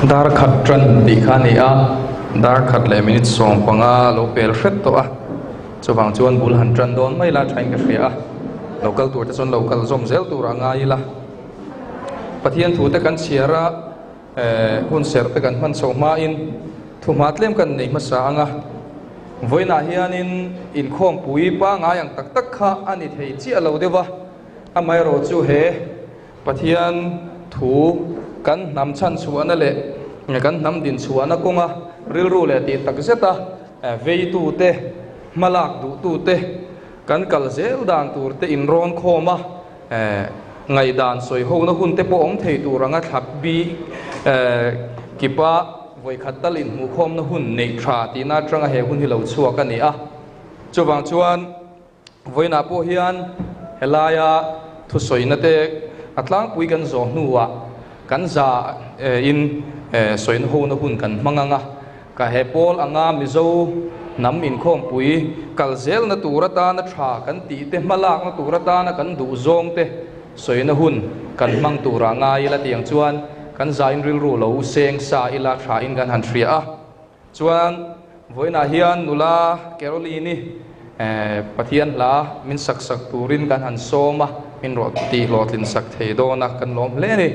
dar khat tran ti khania dar khat le minute song panga lo pel hret to a chuwang chuan bul han tran don mai la thain ka hria local tur te chon local zom zel tur anga ila pathian thu te kan chiara hun ser te kan man so ma in thu matlem kan nei ma sa anga voina hianin Inkhawmpui pa nga yang tak tak kha ani thei chi alo dewa amai ro chu he pathian thu kan nam chan chuana le kan nam din chuana konga rilru le ti tak zeta vei tu te malak du tu te kan kal zel dan tur te in ron khoma ngai dan soi ho na hun te po ong thei tu ranga thap bi kipa voi khatalin mu khom na hun nei tha ti na tranga he hun hi lo chuak ani a chuwang chuan voina po hian helaya thu soina te atlang pui kan zo nuwa kan za in soin ho na hun kan manganga ka he pol anga Mizo nam Inkhawmpui kal zel na turata na tha kan ti te malak na turata na kan du zawng te soina hun kan mang tura nga ila tiang chuan kan za in rilru lo seng sa ila tha in kan han thria a chuan voina hian nula kerolini pathian la min sak sak turin kan han soma min rot ti lotlin sak thei dona kan lom hle ni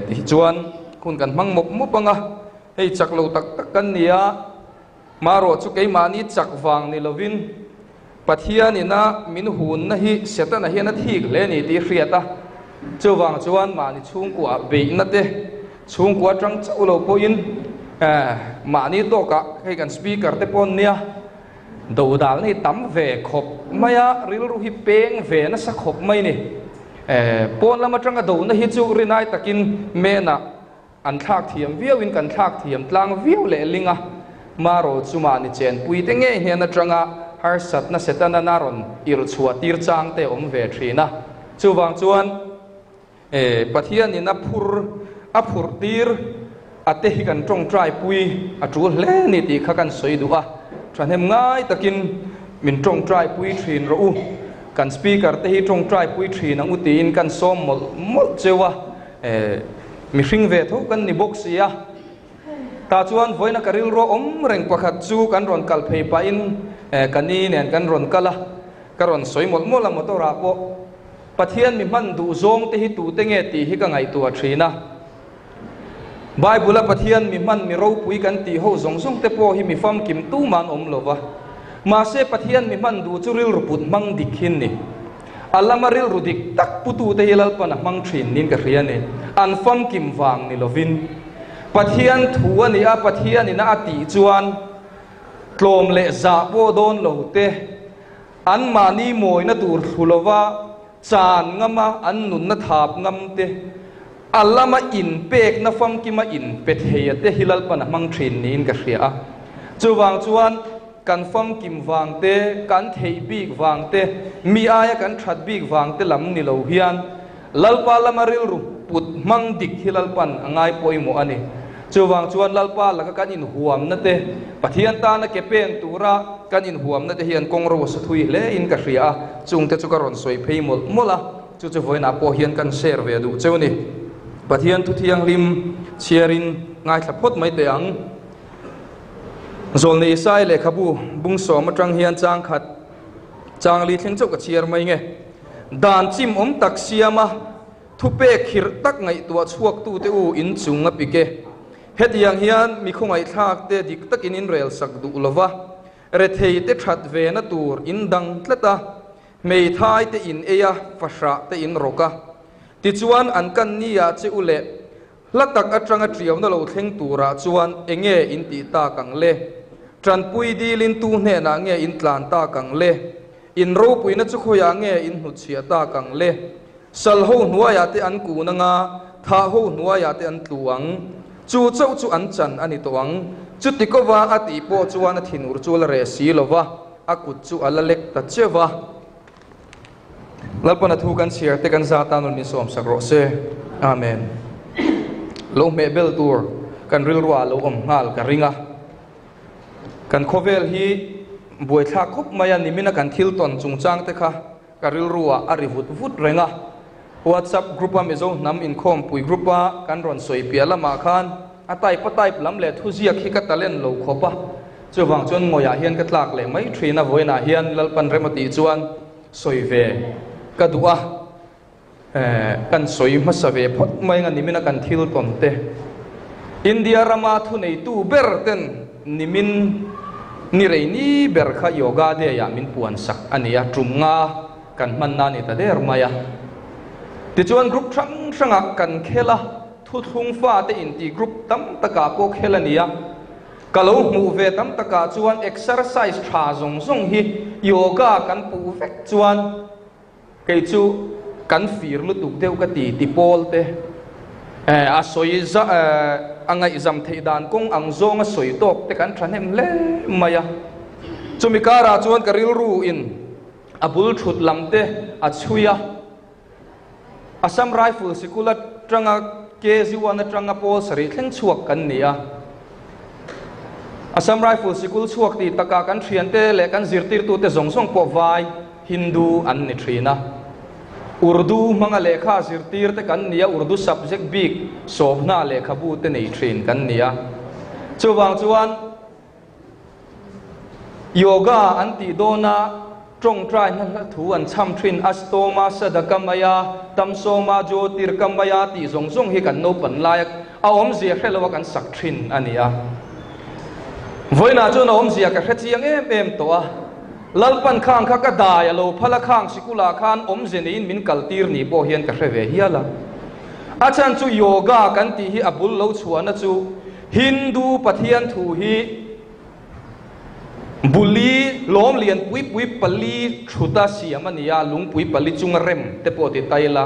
ti chuan kun kan mang mok mopanga hei chak lo tak tak kan nia maro chu ke mani chak wang ni lovin pathian ina min hun na hi setana hian a thik hle ni ti hriata chuwang chuan mani chungkua be na te chungkua tang chau lo po in mani to ka hei kan speaker te pon nia do dal ni tam ve khop maya rilru hi peng ve na sa khop mai ni pon lama tanga do na hi chu rinai takin me na an thak thiam viau in kan thak thiam tlang viau le linga maro chuma ni chen pui te nge he na tanga har sat na setana naron ir chhuat tir chang te om ve thina chuwang chuan pathian in a phur tir ate hi kan tong trai pui a tu hle ni ti kha kan soi du a thanem ngai takin min tong trai pui thin ro u kan speaker te hi tong trai pui thin ang utin kan som mol chewa mi hring ve tho kan ni box ya ta chuan voina karil ro om reng pakhat chu kan ron kal phei pa in kani nen kan ron kala karon soi mol mol am to ra po pathian mi man du zawng te hi tu te nge ti hi ka ngaihtuah thina bible pathian mi man mi ro pui kan ti ho zong zong te po hi mi fam kim tu man om lova ma se pathian mi man du chu rilru put mang dikhin ni alama rilru dik tak pûtute hilal pana mang thin nin ka hria ni an fam kim wang ni lovin pathian thu ani a pathian ina ati chuan tlom le za bo don lo te an mani moi na tur thulova chan ngama an nun na thap ngam te alama in pek na fam ki ma in pet heya te hilal pana mang thin nin ka hria a chuwang chuan kan fam kim wang te kan thei bik wang te mi aya kan that bik wang te lam ni lo hian lalpa lama rilru put mang dik hilal pan angai poimo ani chuwang chuan lalpa laka kan in huam na te pathian ta na ke pen tura kan in huam na te hian kongro sa thui le in ka hria a chung te chu ka ron soi phei mol mola chu chu voina po hian kan share ve du cheu ni pathian thu thiang lim chiarin ngai thlapot mai te ang zol ni Isaia le khabu bung so ma tang hian chang khat chang li thleng chau ka chiar mai nge dan chim om tak siama thupek khirh tak ngaihtuah chhuaktute u in chunga pike het yang hian mi khongai thak te dik takin in rel sak du lova re thei te that ve na tur in dang tlata mei thai te in eya fasha te in roka ti chuan an kan ni ya che ule latak atanga triam na lo thleng tura chuan enge in ti ta kang le tran pui dilin tu hne na nge in tlan ta kang le in ro pui na chu khoya nge in hu chia ta kang le sal ho nuwa ya te an ku na nga tha ho nuwa ya te an tluang chu chau chu an chan ani toang chu tikova ati po chuan a thinur chu la re si lova akut chu alalek ta chewa lalpana thu kan share te kan za tanul min som sakro se amen lo me bel tur kan rilru lo om ngal ka ringa kan khawvel hi buai thla khop maya nimina kan thil ton chungchang te kha ka rilru a ri vut renga WhatsApp group a Mizo Hnam Inkhawmpui group a kan ron soi piala ma khan atai patai lam le thu ziak hi ka talen lo khopa chuwang chuan ngoya hian ka tlak le mai thina voina hian lalpan remati chuan soi ve ka duwa kan soi ma save phot mai nga nimina kan thil tomte India rama thu nei tu berten nimin ni reini ber kha yoga de ya min puan sak ania chunga kan man na ni ta der maya ti chuan group thang thanga kan khela thu thung fa te in ti group tam taka ko khelania kalau mu ve tam taka chuan exercise tha zong hi yoga kan pu vek chuan ke chu kan fir lu tuk deu ka ti pol te a soi za angai zam thei dan kong ang zonga soi tok te kan thanem le maya chumi kara chuan ka rilru in abul thut lamte a chuya Assam rifle sikula tranga KZ1 tranga pol sari thleng chuak kan nia Assam rifle sikul chuak ti taka kan thiante le kan zirtir tu te zong po vai Hindu an ni thina Urdu mga lekha zirtir te kan nia Urdu subject big sobna lekha bu te nei thin kan nia chuwang chuan yoga anti dona trong trai na thu an cham thin astoma sadakamaya tamsoma jyotirkamaya ti zong hi kan no pan layak a om zia khelawa kan sak thin ania voina chu na om zia ka khachiang em to a lalpan khang kha ka dai lo phala khang sikula khan om zenin min kaltir ni bo hian ka hreve hiala achan chu yoga kan ti hi abul lo chuana chu Hindu Pathian thu hi buli lom lian pui pali thuta siama nia lung pui pali chung rem te po ti taila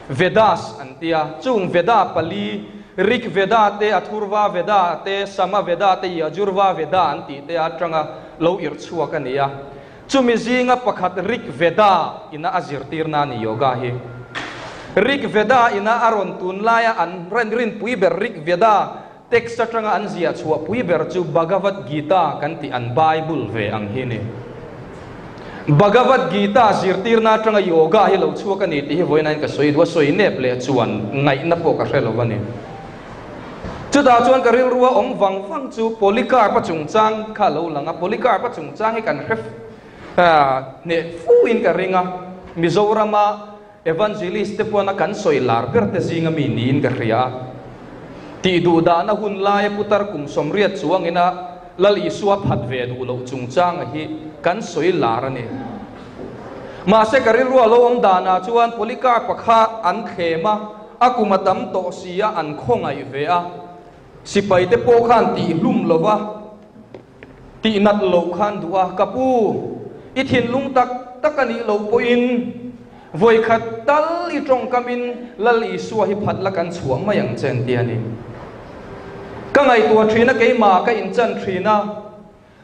Vedas antia chung Veda pali Rik Veda te Athurva Veda te Sama Veda te Yajurva Veda anti te atranga lo ir chuak ania chumi zinga pakhat Rik Veda ina azirtir na ni yoga hi Rik Veda ina aron tun laya an rin pui ber Rik Veda text atanga an zia chua pui ber chu Bhagavad Gita kan ti an Bible ve ang hini Bhagavad Gita zirtir na atanga yoga hi lo chuak ani ti hi voina ka soi dwa soi nep le chuan ngai na po ka hrelo wani chu da chuan ka rilru ong wang chu Polycarp-a chungchang kha lo langa Polycarp-a chungchang hi kan href ne fu in ka ringa Mizo evangelist te pona kan soi lar per te zinga mi nin ka ria ti du da na hun lai putar kum somriat chuang ina Lal Isua phat ve du lo chungchang hi kan soi lar ani ma se ka rilru lo om dana chuan Polycarp kha an khema akumatam to sia an khongai ve a sipai te po khan ti lum lova ti nat lo khan duwa kapu ithin lung tak takani lo po in voi khat tal I trong kamin Lal Isua hi phat la kan chuang ma yang chen ti ani ka ngaihtuah thina ke ma ka in chan thina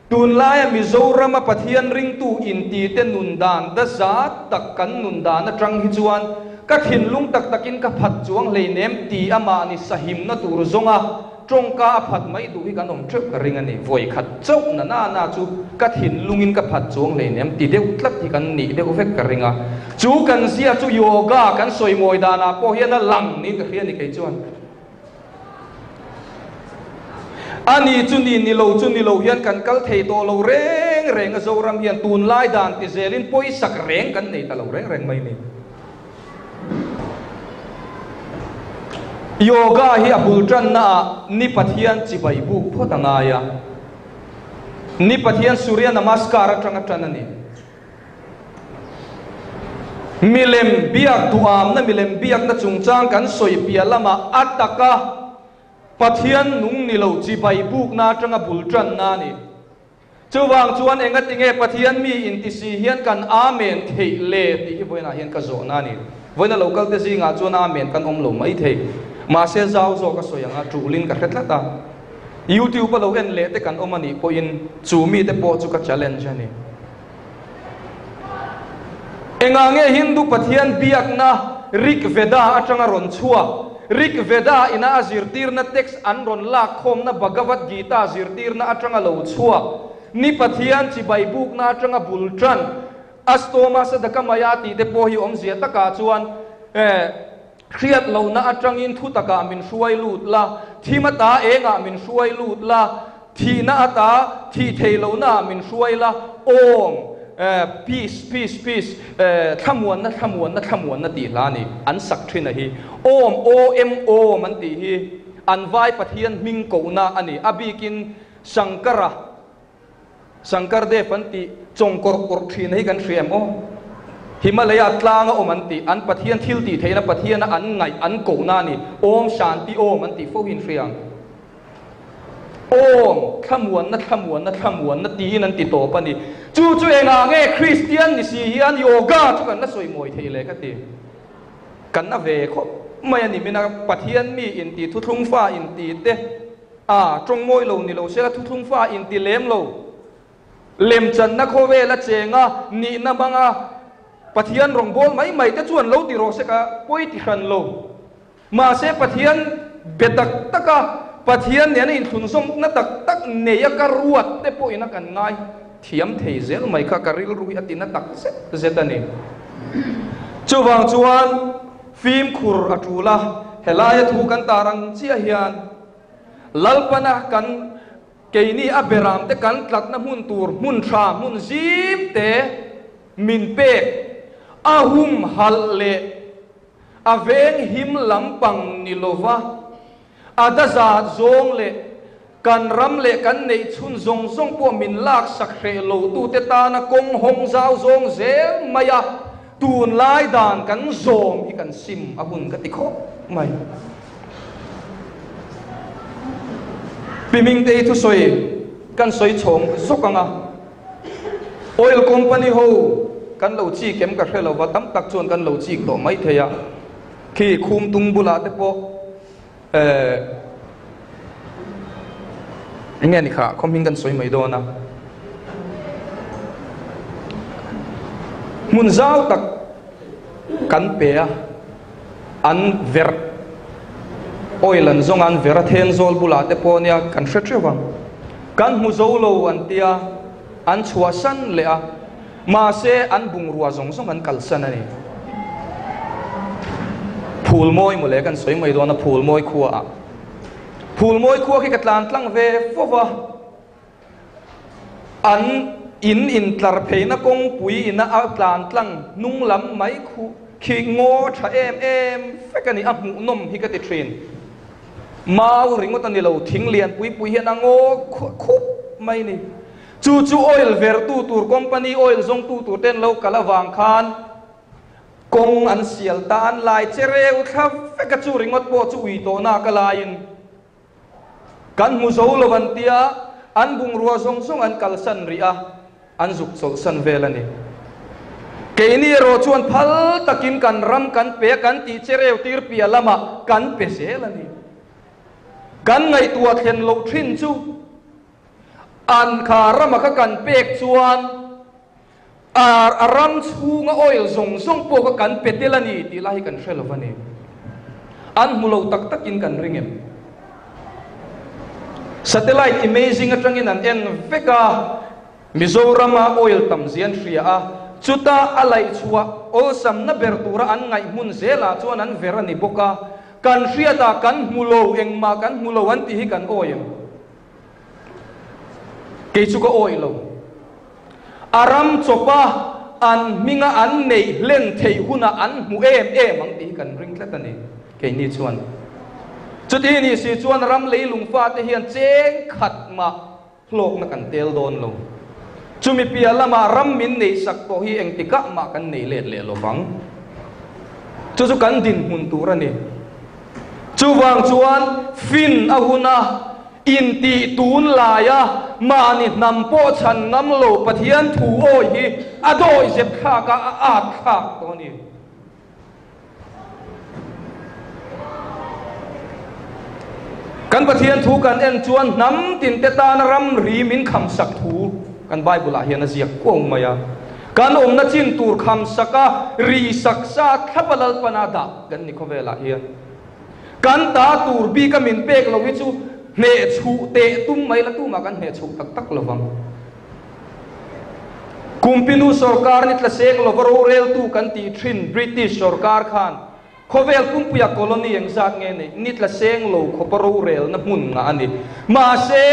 tun lai Mizoram Pathian ring tu in ti te nun dan da za tak kan nun dan atang hi chuan ka thin lung tak takin ka phat chuang le nem ti ama ni sahim na tur zonga trongka phat mai du hi kan om trep ka ring ani voi khat chau na chu ka thin lungin ka phat chuang le nem ti deu tlat hi kan ni deu vek ka ringa chu kan sia chu yoga kan soi moi dana po hian a lang ni ka hian ni ke chuan ani chu ni lo hian kan kal thei to lo reng a zoram hian tun lai dan ti zelin poi sak reng kan nei ta lo reng mai ni yoga hi abul tran na ni Pathian chi bai bu photanga ya ni Pathian surya namaskar atanga tanani milem biak duam na milem biak na chungchang kan soi pia lama ataka Pathian nung nilo chi bai buk na atanga bul tran na ni chuwang chuan enga tinge Pathian mi in ti si hian kan amen thei le ti hi voina hian ka zo na ni voina local te si nga chuan amen kan om lo mai thei ma se zawh zo ka soyanga tulin ka hretlata YouTube pa lo en le te kan omani po in chumi te po chu ka challenge ani enga nge Hindu Pathian biak na Rik Veda atanga ron chua Rik Veda ina azirtir na text an ron la khom na Bhagavad Gita azirtir na atanga lo chua ni Pathian chi bai buk na atanga bultran astoma sa dakamayati te po hi om zia taka chuan khiat lo na atangin thu taka min suai lut la thimata enga min suai lut la thina ata thi theilo na min suai la om peace thamuan na ti lani an sak thina hi om man ti hi an vai pathian ming ko na ani abikin Sankar de fanti chongkor thin hi kan riam Himalaya tlanga omanti an pathian thilti theina pathian an ngai an ko na ni om shanti om anti fo hin riang om thamuan na ti nan ti to pa ni chu enga nge Christian ni si hian yoga chu kan na soi moi theile ka ti kan na ve kho mai ani mina pathian mi in ti thu thung fa in ti te trong moi lo ni lo se la thu thung fa in ti lem lo lem chan na khawvel la chenga ni na banga Pathian rong bol mai te chuan lo ti ro se ka poi ti hran lo ma se Pathian betak taka Pathian ne in thun som na tak ne ya ka ruat te po ina kan ngai thiam thei zel mai ka rilru atina tak se zetani chuwang chuan phim khur atula helaya thu kan tarang chia hian lalpana kan keini aberam te kan tlat na mun tur mun tha mun zim te min pe ahum halle aveng him lampang nilova adaza zawng le kan ram le kan nei chun zong po min lak sakre lo tu te ta na kong hong zawh zawng zel maya tun lai dan kan zawng hi kan sim ahun ka tikho mai piming te thu soi kan soi chong zokanga oil company ho kan lo chi kem ka khelo wa tam tak chuan kan lo chi to mai theya khi khum tung bula te po nge ni kha khom hing kan soi mai do na mun zawh tak kan pe an ver oil an zong an ver then zol bula te po nia kan hretrewa kan mu zo lo an tia an chua san le a ma se an bung ruwa zong an kalsan ani phul moi mule kan soi mai do na phul moi khuwa ki katlan tlang ve fova an in tlar pheina kong pui ina atlan tlang nung lam mai khu khi ngo tha em fekani a mu nom hi ka ti trin mau ringot ani lo thing lian pui hian ango khup mai ni chu oil ver tu tur company oil zong tu tur ten lo kalawang khan kong an sial ta an lai chereu kha feka chu ringot po chu ui to na kalain kan mu zo lo van tia an bung ruwa zong an kalsan ria an zuk sol san velani keini ro chuan phal takin kan ram kan pe kan ti chereu tir pia lama kan pe selani kan ngaihtuah thlen lo thin chu an kha rama kha kan pek chuan ram chunga oil zong po ka kan petelani ti lai kan hrelovani an mulo takin kan ringem satellite imaging atangin an en veka Mizoram oil tamzian ria chuta alai chua osam na bertura an ngai mun zela chuan an verani boka kan riata kan mulo engma kan mulo an ti hi kan oil ke chu ko oil lo aram chopa an minga an nei len thei huna an mu em ang ti kan ring tlatani ke ni chuan chuti ni si chuan ram leilung fa te hian cheng khat ma hlok na kan tel don lo chumi pia lama ram min nei sak to hi eng tika ma kan nei let le lo wang chu kan din hun turani chu wang chuan fin ahuna in ti tun laya mani nam po chan ngam lo pathian thu oi hi adoi zep kha ka at kha to ni kan pathian thu kan en chuan nam tin te ta na ram ri min kham sak thu kan bible a hian a ziak ko maya kan om na chin tur kham saka ri saksa thabalal panada kan ni khawvel a hian kan ta tur bi ka min pek lo hi chu ne chu te tum mai la tu ma kan ne chu tak lovang kumpinu sarkar ni tla sek lo ro rel tu kan ti thin British sarkar khan khawvel pumpuya colony yang zat nge ne nit la seng lo khoparo rel na mun nga ani ma se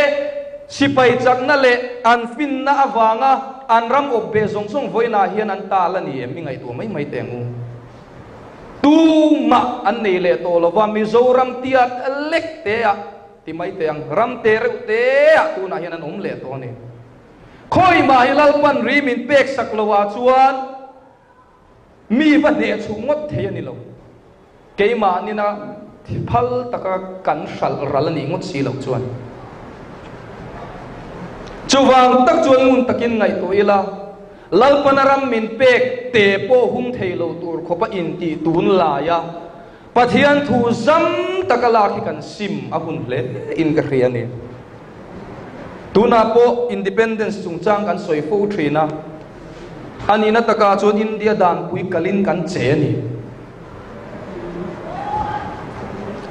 sipai chak na le an fin na awanga an ram ob be zong zong voina hian an ta la ni mi ngai tu mai mai tengu tu ma an nei le to lo wa Mizo ram tiat lek te a ti mai te ang ram te re te a tu na hian an le to ni khoi ma hilal pan ri min pek sak lo wa chuan mi va ne chungot the ani lo ke ma ni na phal taka kan sal ral ni ngot si lo chuan chuwang tak chuan mun takin ngai to ila lalpanaram min pek te po hum theilo tur khopa in ti tun la ya Pathian thu zam takala ki kan sim ahun le in ka khriani tuna po independence chungchang kan soifo thina ani na taka chuan India dan pui kalin kan che ni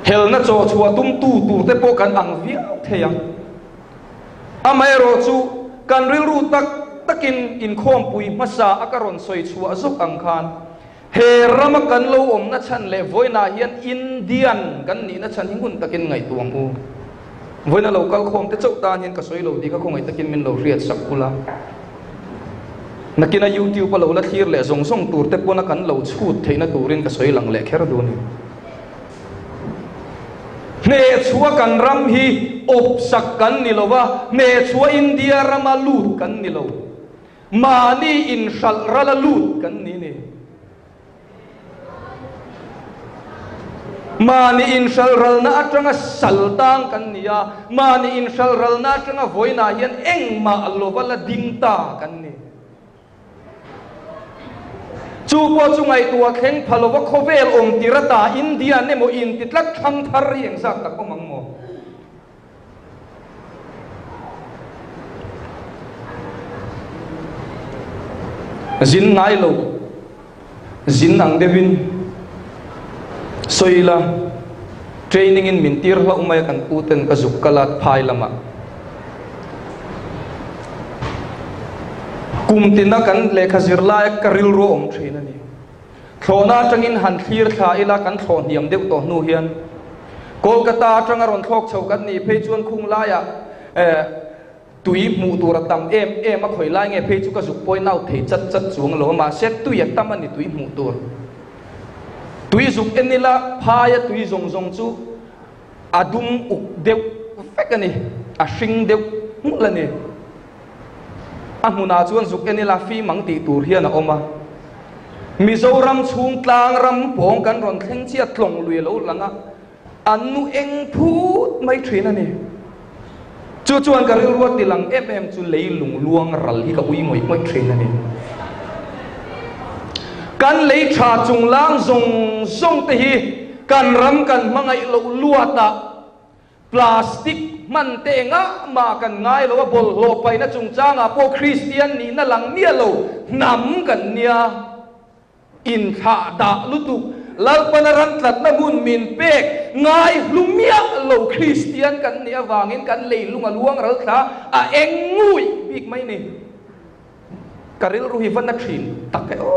hel na cho chua tum tu te po kan ang viau theyang amai ro chu kan rilru takin Inkhawmpui masa akaron soi chua zok ang khan he rama kan lo om na chan le voina hian Indian kan ni na chan hingun takin ngai tuang u voina local khom te chau ta hian ka soi lo di ka khongai takin min lo riat sak pula nakina YouTube pa lo la thir le zong zong tur te pona kan lo chhut theina tûrin ka soi lang le kher du ni ne chua kan ram hi op sak kan ni lo wa ne chua India rama lut kan ni lo mani in shal rala lut kan ni ni mani in shal ral na atanga saltang kan niya mani in shal ral na atanga voina hian eng ma allo wala dingta kan ni chu po chu ngai tua kheng phalowa khawvel om tirata India ne mo in titlak tham thar rieng sak tak ko mang mo zin ngai lo zin nang devin soila training in mintir la umay kan puten ka zukkalat phai lama kumtina kan lekha zirla ka rilru om thina ni thona tangin han khirh kha ila kan thon hiam deuh to nu hian Kolkata tanga ron thok chho kan ni phei chuan khung la ya tui mu tur tam em a khoi lai nge phei chu ka zuk poi nau thei chat chuang lo ma set tu ya tam ani tui mu tur tui zuk enila phaya tui zong zong chu adum uk deuh fek ani a hring deuh mu la ni amuna chuan zuk enila fi mang ti tur hian a oma Mizoram chung tlang ram pong kan ron thleng chia tlong lui lo langa anu eng phut mai thrin ani chu chuan ka rilru tilang em chu leilung luang ral hi ka ui ngoi mai thrin ani kan lei tha chung lang zong te hi kan ram kan mangai lo luata plastic man te nga ma kan ngai lo bol lo pai na chungchang a po Kristian ni na lang nia lo Hnam kan nia in kha da lutu lalpanaran tlat na mun min pek ngai lumia lo Kristian kan nia wangin kan leilung aluang ral kha a engui bik mai ni karil ruhi van na thin tak o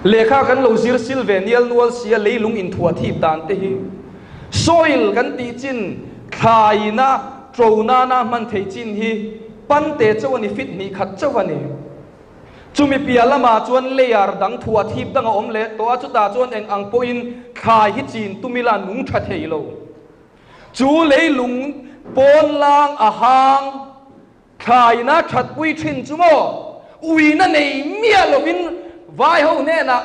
lekha kan lo zir silvenial nual sia leilung in thua thi dan te hi soil kan ti chin thaina trona na man thei chin hi pan te chawani fit ni khat chawani chumi pialama chuan layar dang thua thip dang om le to chu ta chuan eng ang poin khai hi chin tumila nung tha theilo chu leilung pon lang a hang thaina that pui thin chumo uina nei mia lovin vai ho ne na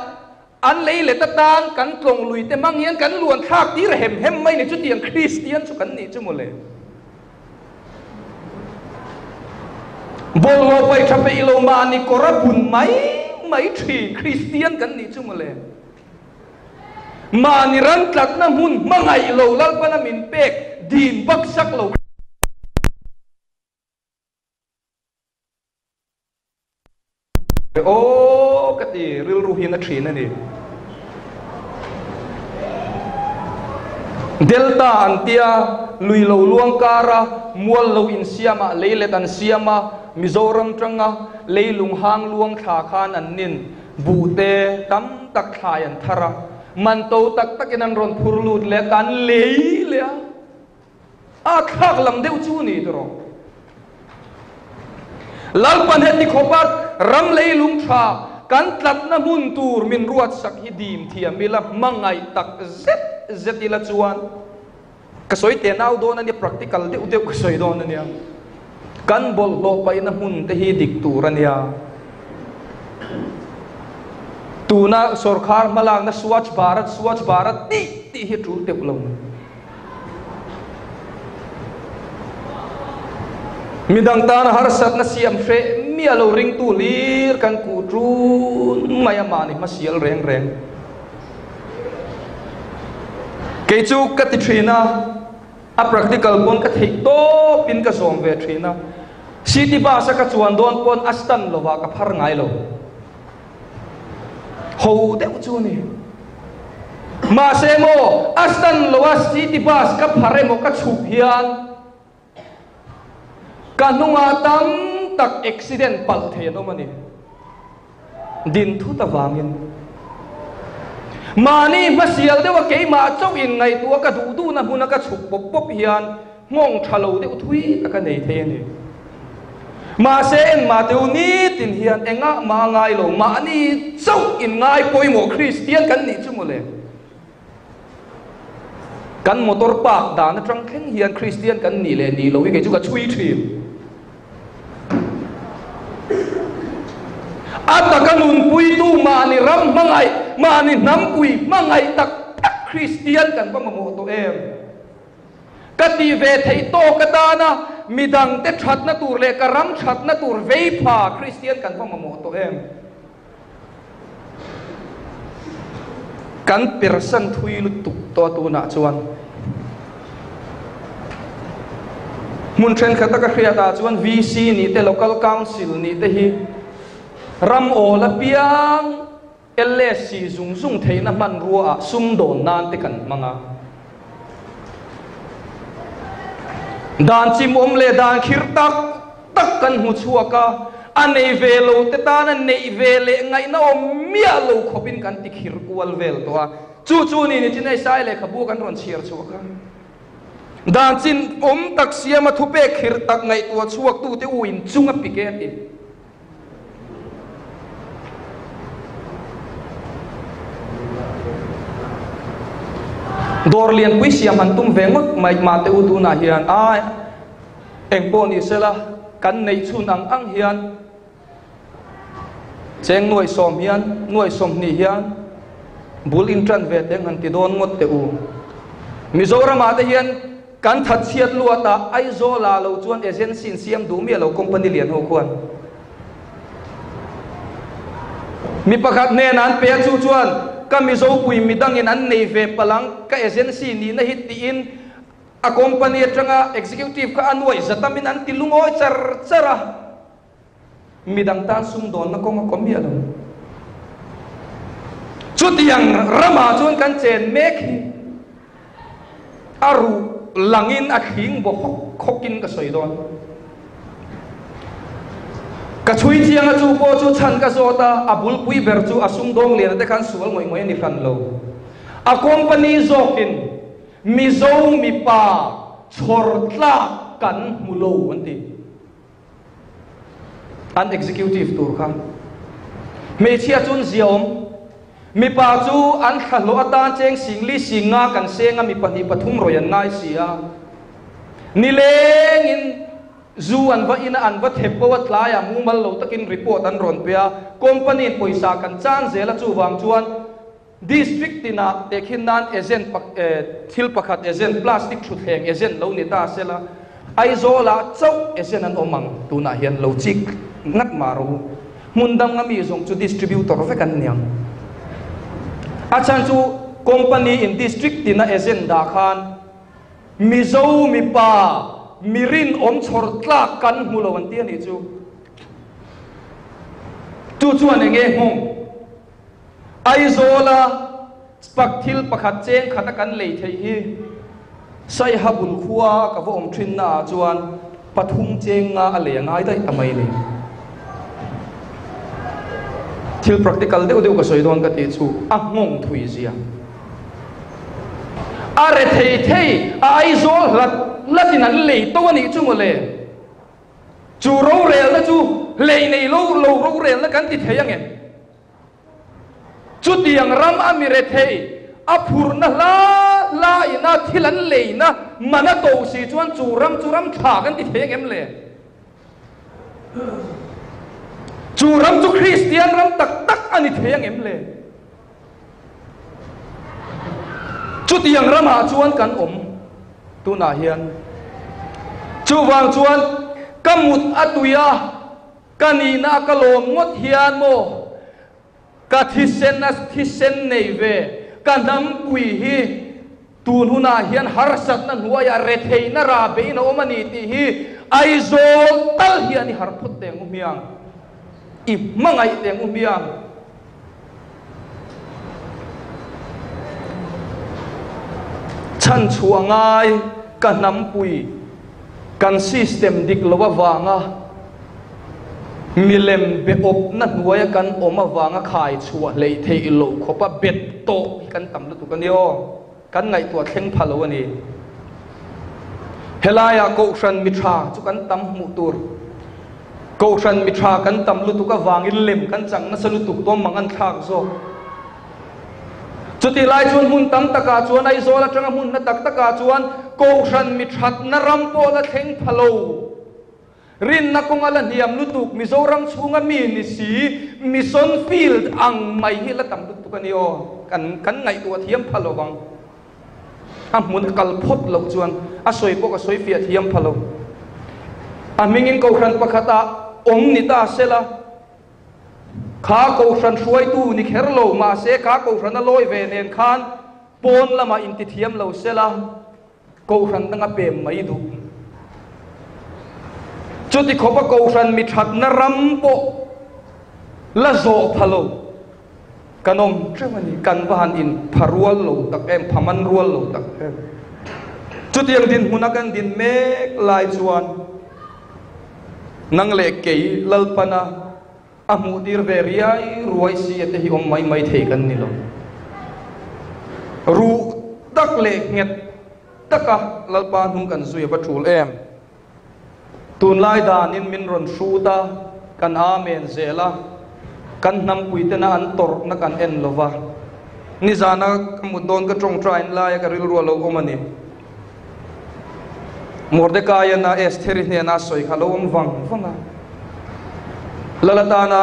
an lei le ta tang kan tlong lui te mang hian kan luan thak ti ra hem mai ni chu tiang Kristian chu kan ni chu mo le bol lo pai thape ilo ma ni korabun mai thi Kristian kan ni chu mo le ma ni ran tlat na mun mangai lo lal pa na min pek din bak sak lo o kati rilru hi na thina ni delta antia lui lo luang kara mual lo in siama leile tan siama Mizoram tanga leilung hang luang kha khan an nin bûtute tam tak khai an thara man to tak takin an ron phurlut le kan lei le a khak lam deuh chu ni dro lalpan het ni khopat ram lei lung tha kan tlat na mun tur min ruat sak hi dim thiam mila mangai tak zet ila chuan ka soi te nau don ani practical deuh ka soi don ani kan bol lo pai na hun te hi dik tur ania tuna sarkar malang na swachh bharat ti hi tru te lo midang tan har sat na siam fe mi alo ring tu lir kan ku tru maya mani masial reng ke chu ka ti thina a practical pon ka thei to pin ka som ve thina city ba sa ka chuan don pon astan lowa ka phar ngai lo ho deuh chu ni ma se mo astan lowa city bus ka phare mo ka chhup hian kanunga tam tak accident pal the no mani din thu ta wangin mani masial dewa ke ma chau in ngai tua ka du na huna ka chhup pop hian ngong thalo de uthui ta ka nei the ni ma se en ma deu ni tin hian enga ma ngai lo ma ni chau in ngai poimo Christian kan ni chumole kan motor park da na trang khen hian Christian kan ni le ni lo wi ke chu ka chui thim ata kanun pui tu mani ram mangai mani nam pui mangai tak Christian kan pa mo to em kati ve thei to katana midang te that na tur le karam that na tur vei pha Christian kan pa mo to em kan person thui lu tuk to tu na chuan mun thren khata ka khria ta chuan VC ni te local council ni te hi ram o la piang LSC zung theina man ruwa sum don nan te kan manga dan chimawm le dan khirh tak kan hu chuaka anei velo te ta na nei vele ngai na om mia lo khopin kan ti khirh kual vel to a chu ni chinai sai le khabu kan ron chiar chuaka dan chin tak siama thupek khirh tak ngaihtuah chhuaktute uin chunga piketi dor lian pui siam han tum vengot mai ma te utu na hian ai engpo ni sela kan nei chun ang hian cheng nuai som hian nuai som ni hian bul in tran ve te han ti don ngot te u Mizoram ate hian kan that chiat luata ai zo la lo chuan agency siam du mi lo company lian ho khuan mi pakhat ne nan pe chu chuan ka Mizo pui midang in an nei ve palang ka agency ni na hit ti in a company atanga executive ka anwai zatamin an tilungoi chara midang tan sum don na kong kom ya lo chutiang rama chuan kan chen mek hi aru langin a khing bo khokin ka soi don ka chui chiang a chu po chu chan ka zota abul pui ber chu asung dong lian te kan sual ngoi ni ran lo a company zokin Mizo mi pa chhor tla kan mulo anti an executive tur kha me chia chun ziom mi pa chu an khalo atan cheng singli singa kan senga mi pani pathum royan ngai sia nileng in zu an va ina an va thepo wa tlaya mumal lo takin report an ron pia company poisa kan chan zela chu wang chuan district tina tekhin nan agent thil pakhat agent plastic thuthleng agent lo ni ta sela ai zola chau agent an omang tuna hian lo chik ngat maru mundam ngami zong chu distributor ve kan niang achan chu company in district tina agent da khan Mizo mi pa mirin om chhor tla kan mulo an ti ani chu chuan enge hong ai zola pakthil pakhat cheng khata kan lei thei hi sai habul khuwa ka vo om thin na chuan pathum cheng nga ale ngai dai amai ni thil practical deuh ka soi don ka ti chu a ngong thui zia are thei ai zo latin an lei to ani chu mo le chu ro rel na chu lei nei lo ro rel na kan ti thei ang chu tiang ram amire thei a phur na la ina thilan lei na mana to si chuan churam tha kan ti thei em le churam chu Christian ram tak ani thei ang em le chu tiang ram ha chuan kan tu na hian chu wang chuan kamut atuya kanina kalom ngot hian mo ka thisen nei ve kanam pui hi tun huna hian harsat na nuaya rethei na ra be na omani ti hi aizol tal hian har phut teng umiang i mangai teng umiang chan chuangai kanam pui kan system dik lowa wanga milem be op na nuaya kan oma wanga khai chua lei thei lo khopa bet to kan tam lu tu kan yo kan ngai tua thleng phalo ani helaya ko shan mitra chu kan tam mu tur ko shan mitra kan tam lu tu ka wangin lem kan chang na salu tu to mangan thak zo chuti lai chuan hun tam taka chuan ai zo la tanga hun na tak taka chuan ko shan mitrat na rampo la thleng phalo rin na kung ala niyam lutuk Mizoram chunga mi ni si Mison field ang may hila tam lutuk kaniyo kan ngaihtuah thiam phalo bang amun kalphot lo chuan asoi po ka soi fia thiam phalo amingin ko khan pakhata ni ta sela kha ko khan suai tu ni kherlo ma se kha ko khan loi ve nen khan pon lama inti thiam lo sela ko khan tanga pem mai du chuti khopa ko khan mi that na rampo la zo phalo kanom tremani kan van in pharual lo tak em phaman rual lo tak em chuti ang din hunakan din mek lai chuan nang le kei lalpana amudir veriai ruai si ate hi om mai thei kan ni lo ru tak le nget taka lalpa hung kan zui ba thul em tun lai dan in min ron shuta kan amen zela kan nam puite na an tor na kan en lova ni zana kamudon ka trong train lai ka rilru lo omani Mordecai na Esther ne na soi khalo wanga lalatana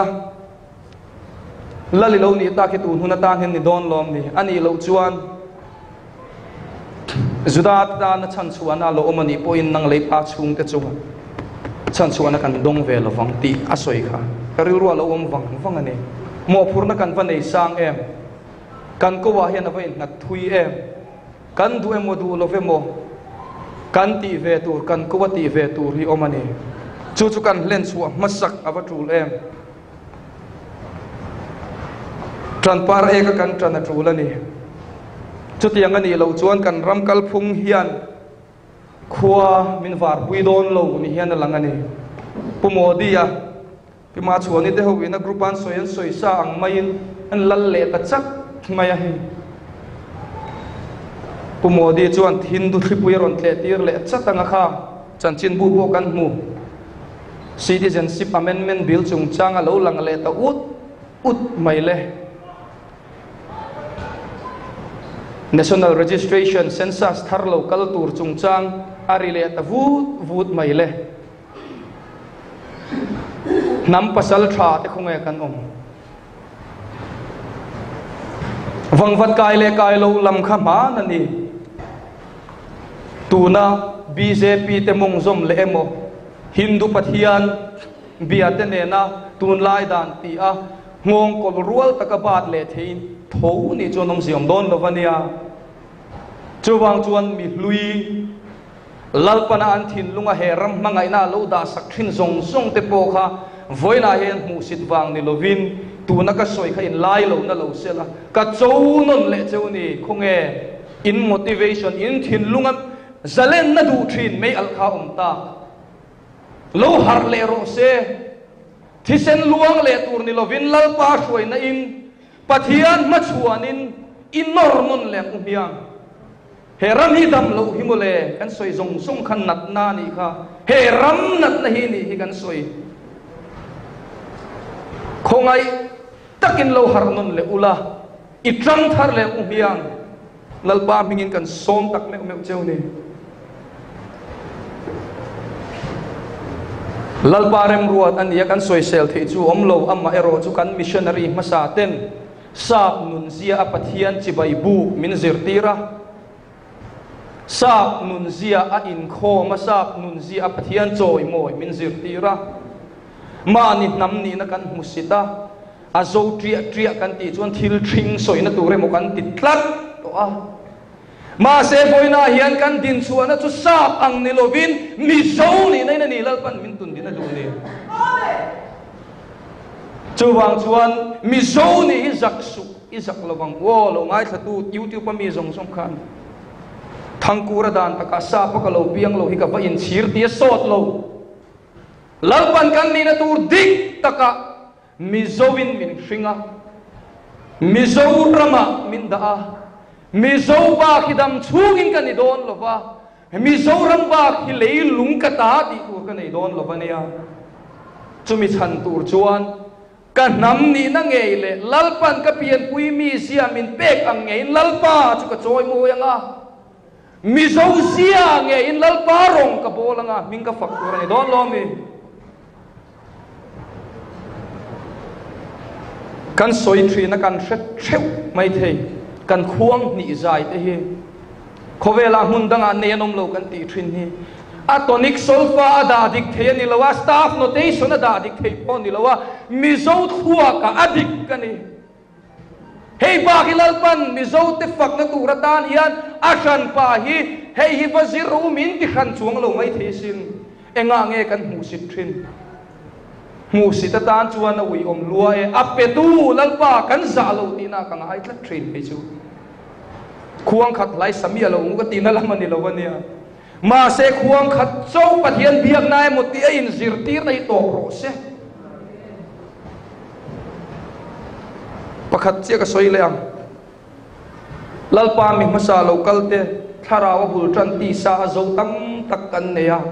lalilo ni ta ki tun huna ta hen ni don lom ni ani lo chuan zudat ta na chan chuana lo omani poin nang lei pa chung ka chuan chan chuana kan dong ve lo wang ti asoi kha karil ru lo wang ani mo phurna kan va nei sang em kan ko wa hian ava in nat thui em kan du em mo du lo ve mo kan ti ve tur kan ko wa ti ve tur hi omani chu kan len chu masak ava tul em tran par e ka kan tran tul ani chu tiang ani lo chuan kan ram kal phung hian khua min var pui don lo ni hian lang ani pumodia pima chuani te ho ina group an soi sa ang main an lal le ta chak maya hi pumodi chuan hindu thipui ron tle tir le chatanga kha chanchin bu bo kan mu citizenship amendment bill chungchang a lo lang le ta ut mai le national registration census thar local tur chungchang ari le ta vut mai le nam pasal tha te khonge kan wangvat kai le kai lo lam kha ma na ni tuna BJP te mong zom le emo Hindu Pathian biate ne na tun lai dan ti a ngong kol rual takabat le thein tho ni chonom siom don lovania chuwang chuan mi hlui lalpana an thin lunga heram mangai na lo da sakthin zong te po kha voina hen mu sit wang ni lovin tuna ka soi kha in lai lo na lo sela ka chou non le cheu ni khonge in motivation in thin lunga zalen na du thin mei al kha ta lo har le ro se thi sen luang le tur ni lovin lalpa shuai na in Pathian machuanin in normun le umhiang he ram hi dam lo hi mole kan soi zong song khan nat na ni kha he ram nat na hi ni hi kan soi khongai takin lo har nun le ula itrang thar le umhiang lalpa mingin kan som tak le meu cheu ni lalpa rem ruat an ya kan soi sel the chu omlo amma ero chu kan missionary masaten sap nun zia Pathian chibai bu min zirtira sap nun zia a Inkhawmpui sap nun zia Pathian choi moi min zirtira ma ni nam ni na kan musita a zo tria kan ti chuan thil thing soi na ture mo kan ti tlat to a ma se boina hian kan din chuana chu sap ang ni lovin Mizo ni nei na ni lalpan min tun din na du ni chu wang chuan Mizo ni izak lawang wo lo ngai thatu YouTube pa mi zong song khan thangkura dan taka sa pa kalo piang lo hi ka ba in chhir ti sot lo lalpan kan ni na tur dik taka Mizowin min hringa Mizo rama min da Mizo ba kidam chungin kan ni don lova Mizo ram ba ki leilung ka ta ti tur kan ni don lova nia chumi chan tur chuan kan nam ni na ngei le lalpan ka pian pui mi sia min pek ang ngei lalpa chu ka choi mo yanga Mizo sia ngei in lalpa rong ka bolanga min ka fak tur ni don lo mi kan soi tri na kan shet theu mai thei kan khuang ni zai te hi khawela hun danga nenom lo kan ti thin hi atonic sulfa ada dik the ni lawa staff notation ada dik the pon ni lawa Mizo khuwa ka adik kani hei ba hilalpan Mizo te fak na turatan hian ashan pa hi hei hi vaziru min ti khan chuang lo mai the sin enga nge kan mu sit thin musita tan chuan a wi om lua e apetu lalpa kan za lo ti na kang ai tla train pe chu khuang khat lai samia lo ngu ti na lamani lo wania ma se khuang khat chau Pathian biak nai mo ti in zirtir nei to ro se pakhat che ka soi leang lalpa mi masa lo kalte tharawa bul tran ti sa zo tam tak kan ne ya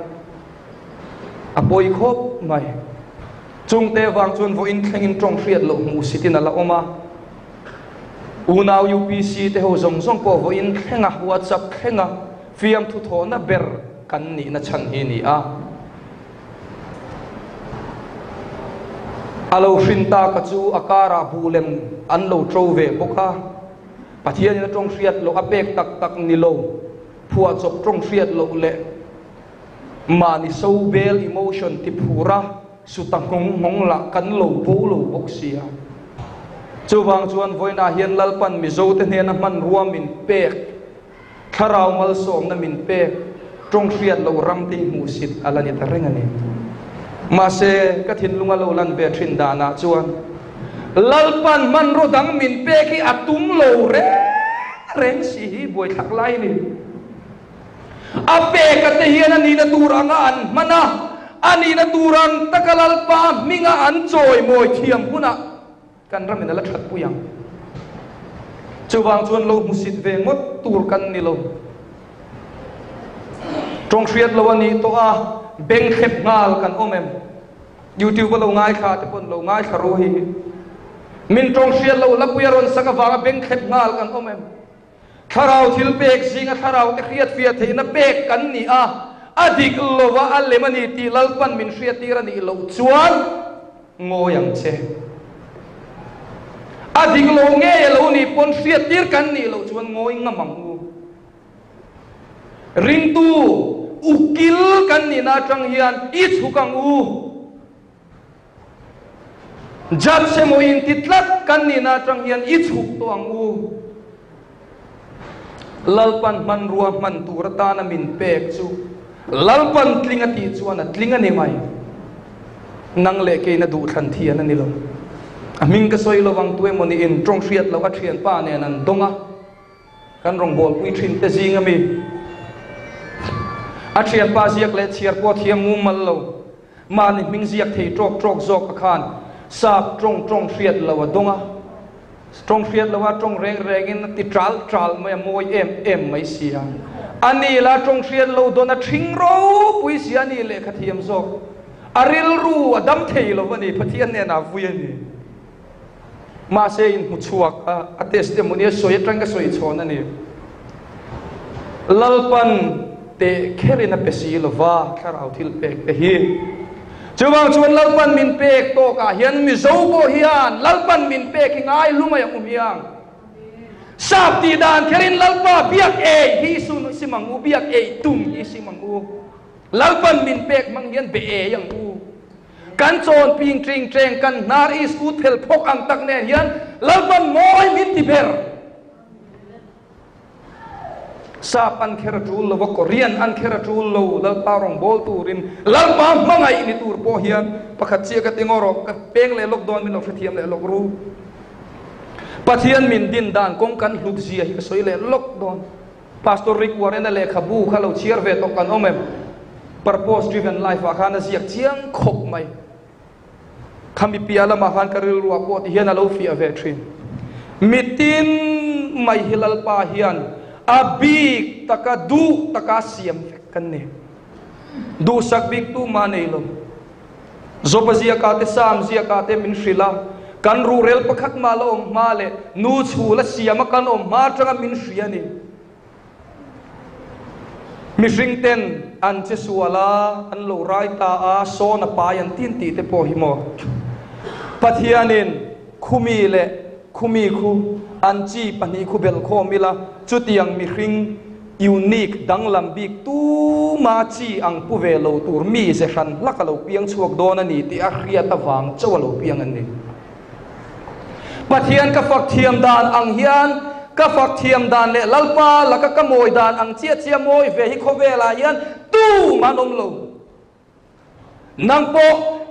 apoi khop mai chung te wang chuan vo in thlengin tong hriat lo mu sitin ala oma unaw UPC te ho zong zong po vo in thlenga WhatsApp thlenga fiam thu tho na ber kan ni na chan hi ni a alo hrinta ka chu akara bulem an lo tro ve boka Pathian na tong hriat lo apek tak tak ni lo phua chop tong hriat lo le mani so bel emotion ti phura sutang ngong la kan lo po lo boksia chuwang chuan voina hian lalpan Mizo te hne na man ruam min pek tharau mal som na min pek tong hriat lo ram ti mu sit alani ta rengani ma se ka thin lunga lo lan be thin dana chuan lalpan man ro dang min peki atum lo reng si hi boi thak lai ni ape ka te hian ani na turanga an mana ani na turang takalalpa minga an choi moi thiam huna kan ramin ala that puyang chuwang chuan lo musit ve ngot tur kan ni lo tong hriat lo ani to a beng khep ngal kan omem YouTube lo ngai kha te pon lo ngai kharo hi min tong hriat lo lapuyaron sanga wanga beng khep ngal kan omem tharau thil pek zinga tharau te khiat fiat theina pek kan ni a adik lova alemani ti lalpan min hriatira ni lo chuan ngoyang che adik lo nge lo ni pon hriatir kan ni lo chuan ngoi ngamang u ring tu ukil kan ni na tang hian I chukang u jat se mo in titlat kan ni na tang hian I chuk to ang u lalpan man ruam man turata na min pek chu lalpan tlinga ti chuan tlinga ni mai nang le ke na du than thian ani lo aming ka soi lo wang tue moni in trong hriat lo ka thian pa ne nan donga kan rong bol pui thin te zinga mi a thian pa ziak le chiar po thiam mu mal lo mà nên mình giặc thấy trọc giọt khan sạp trong phiệt lâu đông á trong phiệt lâu trong reng in ti tral mà môi em mấy xia anh ấy là trong phiệt lâu đó là thinh râu bùi xia anh ấy lệ khát hiểm giọt rilru đâm thấy lâu vậy này Pathian này nào vui này mà sẽ in một chuộc testimony soi trăng cái soi chọn này lalpan te khirh na pesi lova kharau thil pek te hi chuwang chuan lalpan min pek to ka hian Mizo bo hian lalpan min pek ngai lumai hiang sap ti dan kherin lalpa biak e hi sun simangu biak e tum hi simangu lalpan min pek mang hian be e yang u kan chon ping tring treng kan nar is u thel phok ang tak ne hian lalpan moi min ti ber sap an khirh tul lo Korean an khirh tul lo lal parong bol tûrin lal pa mangai ni tur po hian pakhat chia ka tingoro ka peng le lok don min lo thiam le lok ru Pathian min din dan kong kan hlubzia hi soi le lok don pastor Rick Warren le khabu khalo chiar ve to kan omem purpose driven life a khana ziak chiang khop mai khami piala ma khan karil ru ko ti hian alo fi ave thin mitin mai hilal pa hian abik taka du taka siam kan ne du sak bik tu manelo zopazia ka te sam zia ka te min shrila kan ru rel pakhat malo male nu chula siama kan om ma tanga min shriani mishring ten an che suala an lo rai ta a so na pa yan tin ti te po hi mo Pathianin khumi khu an chi pani khu bel kho mila chutiang mi hring unique dang lambik tu ma chi ang pu ve lo tur mi se khan lakalo piang chuak don ani ti a khria ta wang chawalo piang ani Pathian ka fak thiam dan ang hian ka fak thiam dan le lalpa la ka moi dan ang chia moi ve hi khawvel hian tu manom lo nang po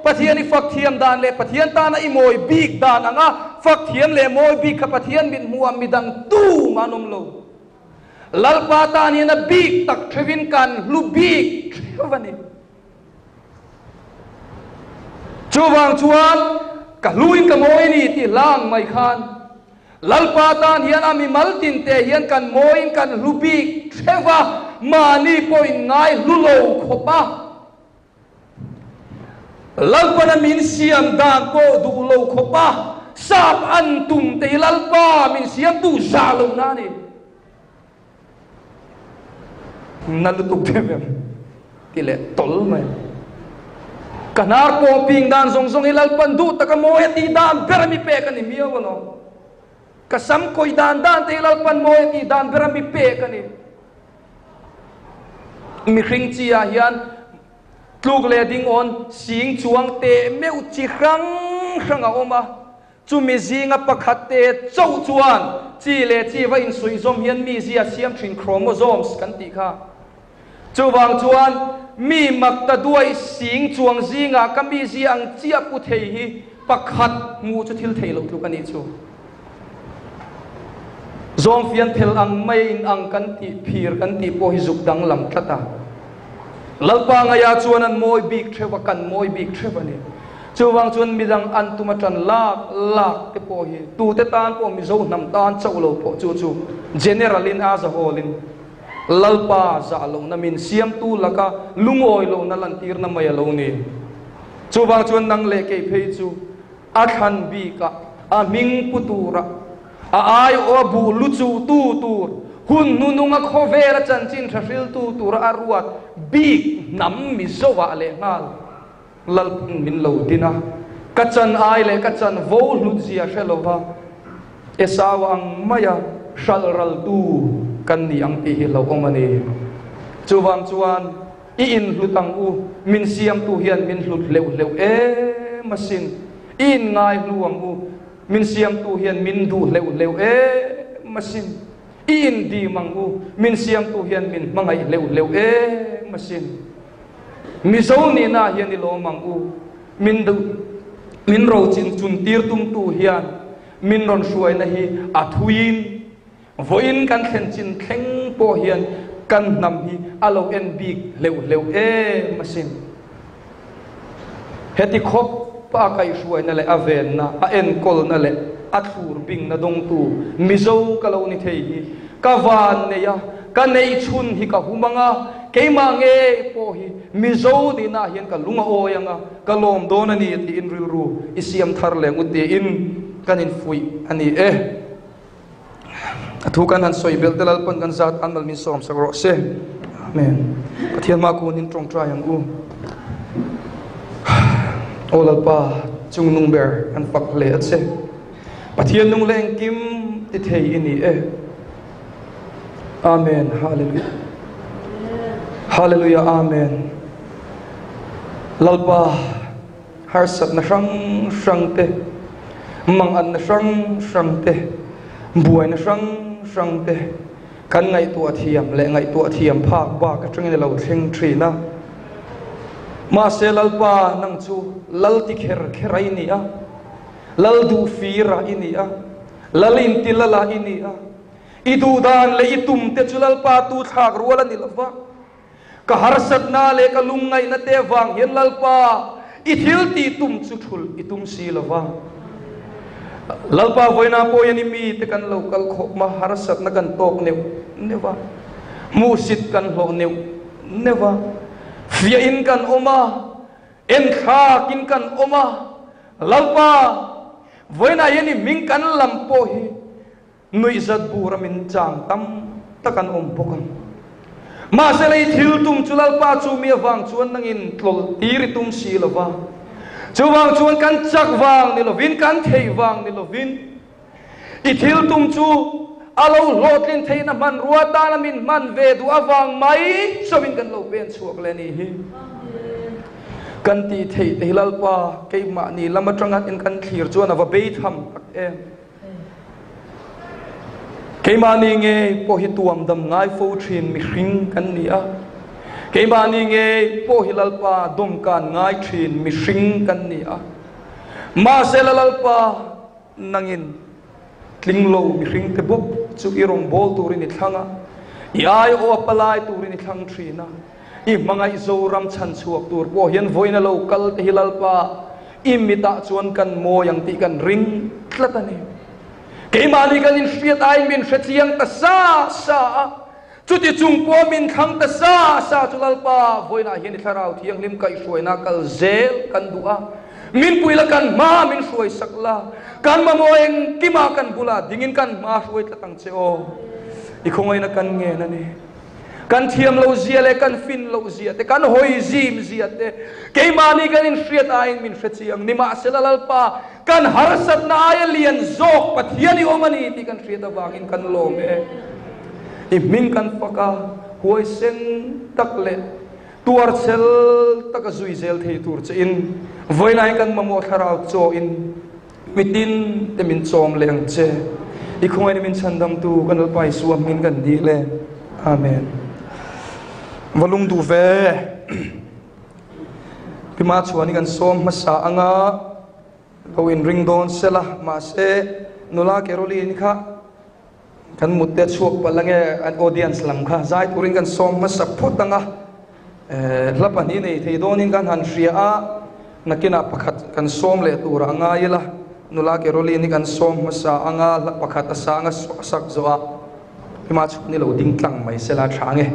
Pathian i fak thiam dan le Pathian ta na i moi big dan anga fak thiam le moi big ka Pathian min muam midang tu manom lo lalpa ta ni na big tak thevin kan lu big thevani chuwang chuan ka luin ka moi ni ti lang mai khan lalpa ta hian ami maltin te hian kan moi kan lu big theva mani point ngai lu lo khopa lalpa min siam dan ko du lo khopa sap an tum te lalpa min siam tu za lo na ni nalutuk devem tile tol mai kanar po ping dan zong lalpan du takamo ti dan berami pe kan mi wono kasam koi dan te lalpan mo ti dan berami pe kan mi khring chia hian tluk le ding on sing chuang te meu chi khang a oma chu mi zinga pakhat te chau chuan chi le chi wa in sui zom hian mi zia siam thin chromosomes kan ti kha chuwang chuan mi mak ta duai sing chuang zinga ka mi zi ang chia pu thei hi pakhat mu chu thil thei lo thu kan ni chu zom fian thel ang mai in ang kan ti phir kan ti po hi zuk dang lam thata lalpa nga ya chuan an moi big threwa kan moi big threwa ni chuwang chuan midang an tumatran lak te po hi tu te tan po Mizo Hnam tan chaulo po chu generalin as a whole in lalpa za lo na min siam tu laka lungoi lo na lantir na maya lo ni chuwang chuan nang le ke phei chu a khan bi ka a ming putura a ai o bu lu chu tu tur hun nu nunga khawvel chan chin thril tu tur a ruat big nam Mizo wa le ngal lal min lo dina kachan ai le kachan vo lu zia shelova esawa ang maya shalral tu kan ni ang ti hi lo omani chuwang chuan i in hlutang u min siam tu hian min hlut leu e masin in ngai luang u min siam tu hian min du leu e masin in di mang u min siam tu hian min mangai leu e masin Mizo ni na hian ni lo mang u min ro chin chun tir tum tu hian min ron suai na hi a thuin voin kan khen chin thleng po hian kan nam hi alo en big leu e masin heti khop pa kai shuai na le aven na a en kol na le athur bing na dong tu Mizo kalau ni thei hi kawan ne ya ka nei chun hi ka humanga keima nge po hi Mizo di na hian ka lunga oyanga ka lom don ani ti in rilru isiam thar leng uti in kanin fui ani thu kan han soi bel telal pon kan zat anmal min som sagro se amen Pathian ma ku nin trong trai yang u olal pa chung nung ber kan pak le at se Pathian nung leng kim ti thei ini amen hallelujah hallelujah amen lalpa har sat na sang sang te mang an na sang te buai na sang te kan ngaihtuah thiam le ngaihtuah thiam phak ba ka tringin lo thing thina ma se lalpa nang chu lal ti kherai ni a lal du fira ini a lalin ti lala ini a idu dan le itum te chu lalpa tu thak ruala ni lova ka harsat na le ka lungai na te wang hian lalpa ithil ti tum chu thul itum si lova lalpa voina po yani mi te kan local khop ma harsat na kan tok new never musit kan ho new never fia in kan oma en kha kin kan oma lalpa voina yani ming kan lampo hi nui zat buramin chang tam takan pokan ma se lei thil tum chulal pa chu mi wang chuan nangin tlol tiri tum si lova chuwang chuan kan chak wang ni lovin kan thei wang ni lovin i thil tum chu alo lotlin theina man ruata na min man ve du awang mai sawin kan lo pen chuak le ni hi kan ti thei te hilal pa ke ma ni lama trangat in kan khirh chuan ava be tham em keimani nge po hi tuam dam ngai fo thin mi hring kan ni a keimani nge po hi lalpa dom kan ngai thin mi hring kan ni a ma se lalpa nangin tlinglo mi hring te bok chu irong bol turin i thlanga yai o apalai turin i thlang thina i mangai zo ram chan chuak tur po hian voina lo kal te hi lalpa imita chuan kan mo yang ti kan ring tlatani keimani kan in hriat ai min hrethiang ta sa chuti chungpo min thang ta sa chulalpa voina hian i tharau thiang lim kai hruaina kal zel kan du'a min puila kan ma min hruai sakla kan mamoeng kima kan bula dingin kan ma hruai tlatang cheo i khongoi na kan nge na ni kan thiam lo zia le kan fin lo zia te kan hoi zim zia te keimani kan in hriat ai min hrethiang nima selalpa kan harsat na ay lian zok Pathian i omani ti kan hriat awangin kan lome i ming kan paka huai sen takle tuar sel taka zui zel thei tur che in voinai kan mamo tharau cho in mitin te min chom leng che i khongai ni min chandam tu kan pai suam min kan di le amen walung du ve pima chuani kan som masa anga lo in ring don sela ma se nula keroli ni kha kan mutte chuak palange an audience lam kha zai turin kan som masa photanga lapani nei thei donin kan han hria a nakina pakhat kan som le tura anga ila nula keroli ni kan som masa anga pakhat asa anga sak zawh pima chu ni lo ding tlang mai sela thange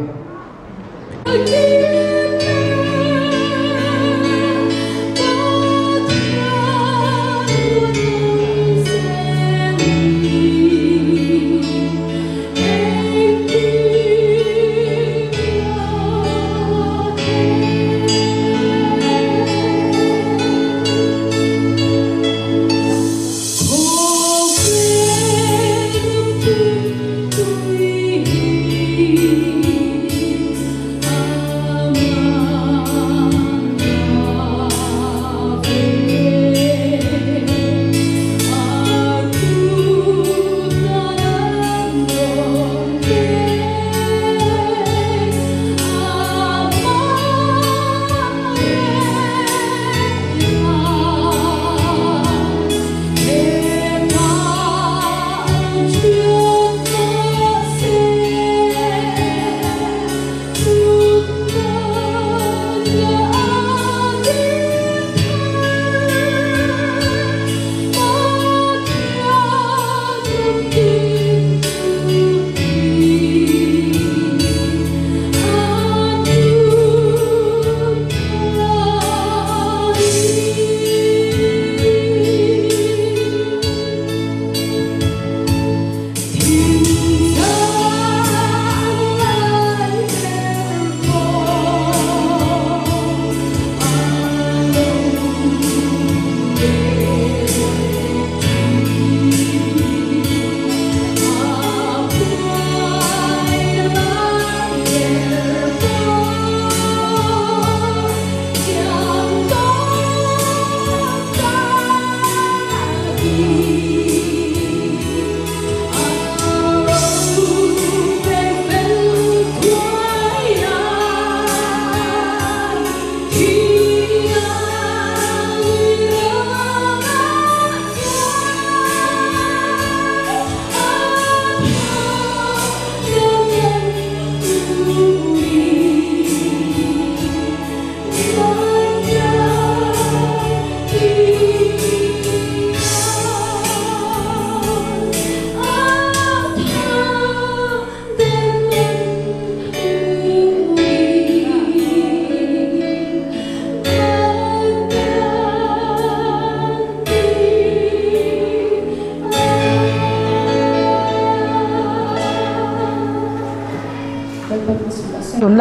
Amen.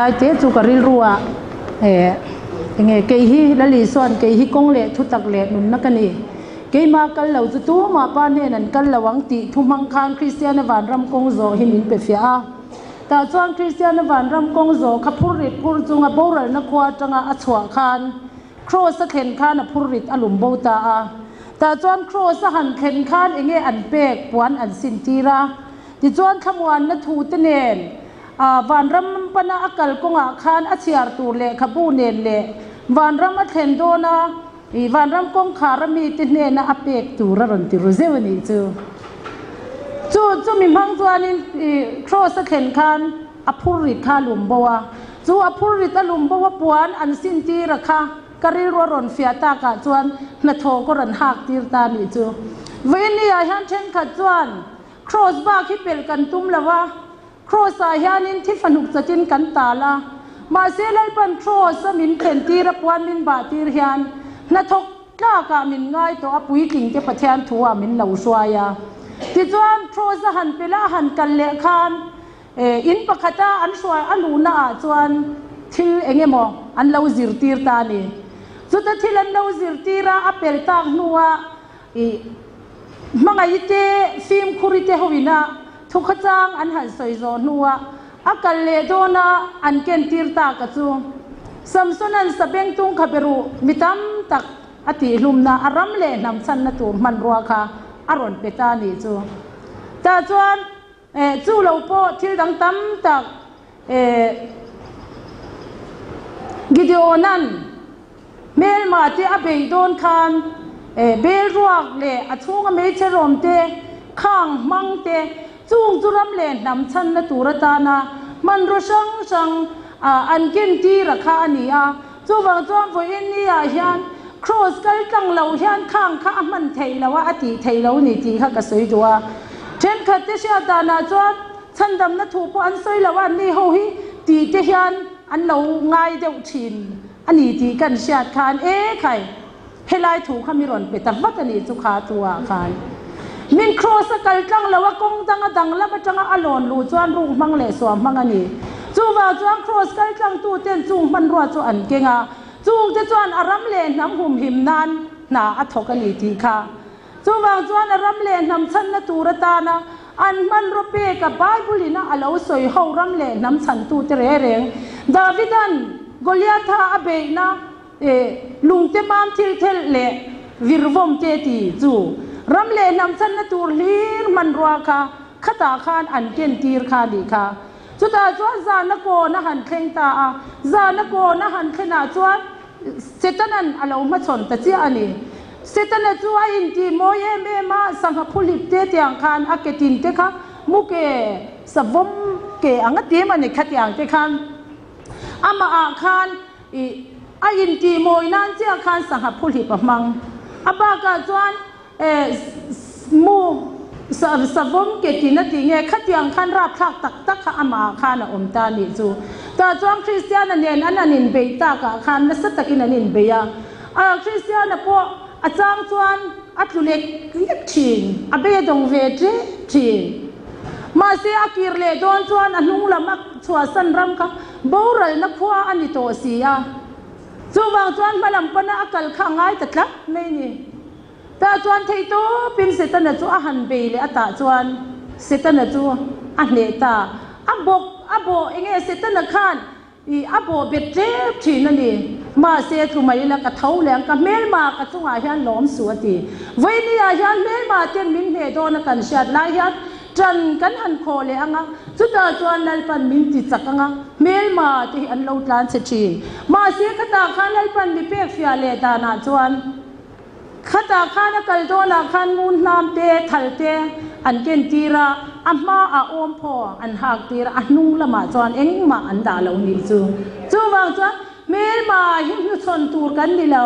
lai te chu ka rilru a nge ke hi lali son ke hi kong le thu tak le nun na kani ke ma kal lo chu tu ma pa ne nan kal lawang ti thumang khan Kristiana Vanram kong zo hi min pe fia ta chuan Kristiana Vanram kong zo kha phur rit phur chunga boral na khwa tanga a chhuah khan cross a khen khan a phur rit alum bo ta a ta chuan cross a han khen khan enge an pek puan an sin tira ti chuan khamwan na thu te nen Vanram pana akal konga khan a chiar tur le khabu nen le Vanram a thlen do na i Vanram kong kharami ti hne na apek tur ron ti ruzewani chu mi mang chuanin cross a khen khan a phur rit kha lum bowa chu a phur rit a lum bowa puan an sin ti ra kha karil ro ron fia ta ka chuan na tho ko ran hak tir ta ni chu veni a han chen kha chuan cross ba khi pel kan tum lawa cross a hianin thi fanuk chatin kan ta la ma se lai pan cross min khen ti ra puan min ba tir hian na thok tla ka min ngai to apui ting te Pathian thuwa min lo suaya ti chuan cross a han pela han kan le khan in pakhata an suai anu na chuan thil engemo an lo zir tir ta ni chu ta thil an lo zir tira a pel tak nuwa mangai te film khurite hoina thukhachang an han soi zo nuwa akal le dona an ken tir ta ka chu samsonan sabeng tung khaberu mitam tak ati lumna aram le nam chan na tur man ruwa kha aron peta ni chu ta chuan chu lo po thil dang tam tak gideonan mel ma te a bei don khan bel ruak le a chunga me cherom te khang mang te chung churam le nam chan na turata na man ro sang sang an ken ti rakha ani a chu wang chuan voi in ni a hian cross kal tang lo hian khang kha man thei lawa ati thei lo ni ti kha ka soi duwa then khat te sha ta na chuan chandam na thu po an soi lawa ni ho hi ti te hian an lo ngai deuh thin ani ti kan siat khan khai helai thu khamiron pe ta vat ani chu kha tuwa khan min cross kal tang lawa kong tanga dang lama tanga alon lu chuan rung mang le so mang ani chu wa chuan cross kal tang tu ten chung man ro chu an kenga chung te chuan aram le nam hum him nan na a thok ani ti kha chu wa chuan aram le nam chan na turata na an man ro pe ka bible na alo soi ho ram le nam chan tu te re reng Davidan Goliatha abeina lungte mam thil thel le virvom te ti chu ramle nam chan na tur hlir man ruwa kha khata khan an ken tir kha di kha chuta chuan za na ko na han thleng ta a za na ko na han thena chuan setanan alo ma chon ta chi ani setana chu a in ti moye me ma sangha phulip te tiang khan a ketin te kha muke savom ke anga te mani khatiang te khan ama a khan a in ti moi nan chia khan sangha phulip mang aba ka chuan mu savom ke tina ti nge khatiang khan ra thak tak tak kha ama khan a om ta ni chu ta chuan Kristiana nen ananin be ta ka khan na satakin anin be ya Kristiana po achang chuan atlulek klek thin abe dong ve tre thin ma se akir le don chuan anung lamak chua san ram ka boral na khwa ani to sia chu wang chuan malam pana akal kha ngai tatla mai ni ta chuan thei to pin setana chu a han be le ata chuan setana chu a hne ta abo enge setana khan I abo betre thin ani ma se thumai la ka thau leng ka mel ma ka chunga hian lom suati voini a hian mel ma ten min he do na kan shat lai hian tran kan han kho le anga chuta chuan lal pan min ti chakanga mel ma ti an lo tlan che thi ma se khata khan lal pan mi pek fia le ta na chuan khata khana kal do na khan mun nam te thal te an ken tira amma a om pho an hak tira anung lama chuan engma an da lo ni chu wang chuan mel ma hi hu chon tur kan ni lo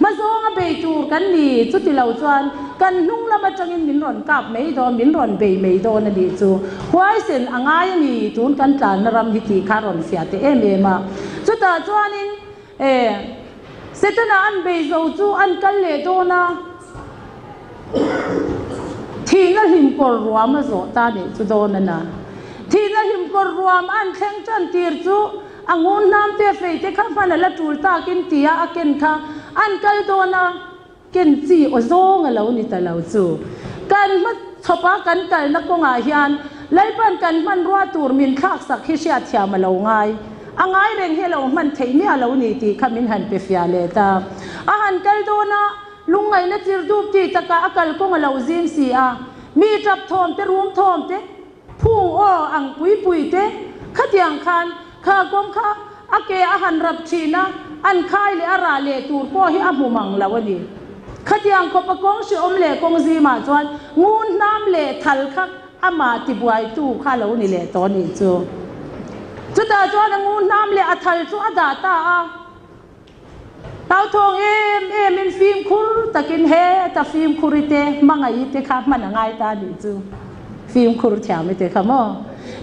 ma zong a be tur kan ni chu ti lo chuan kan nung lama changin min ron kap mei do min ron be mei do na ni chu huai sen angai ni tun kan tlan na ram hi ti kha ron fia te em ma chu ta chuan in setana an be zo chu an kal le do na thina him kor ruam zo ta ni chu do na na thina him kor ruam an thleng chan tir chu angun nam te fe te kha man la tul ta kin tia aken kha an kal dona ken chi o zawng alo ni ta lo chu kan ma thopa kan kal na ko nga hian lai pan kan man ruwa tur min khak sak hi sia thia ma lo ngai angai reng helo man thei mi alo ni ti khamin han pe fia le ta a han kal dona lungai na tir dup ti taka akal ko nga lo zin si a mi trap thom te rum thom te phung o ang pui te khatiang khan kha gom kha ake a han rap china an khai le ara le tur po hi a mu mang lawani khatiang ko pa kong si om le kong zi ma chuan ngun nam le thal khak ama ti buai tu kha lo ni le to ni chu ta chuan ngun nam le a thal chu ada ta a tao thong em in phim khur takin he ta phim khurite mangai te kha man ngai ta ni chu phim khur thia mi te khamo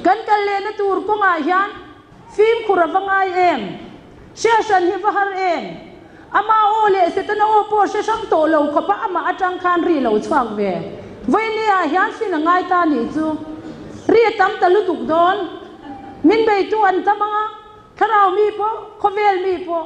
kan kal le na tur ko nga hian phim khura vangai em session hi bahar em ama ole se ta no po se sang to lo khopa ama atang khan ri lo chwak ve voi ni a hian sin ngai ta ni chu ri tam ta lu tuk don min bei tu an tamanga kharau mi po khawvel mi po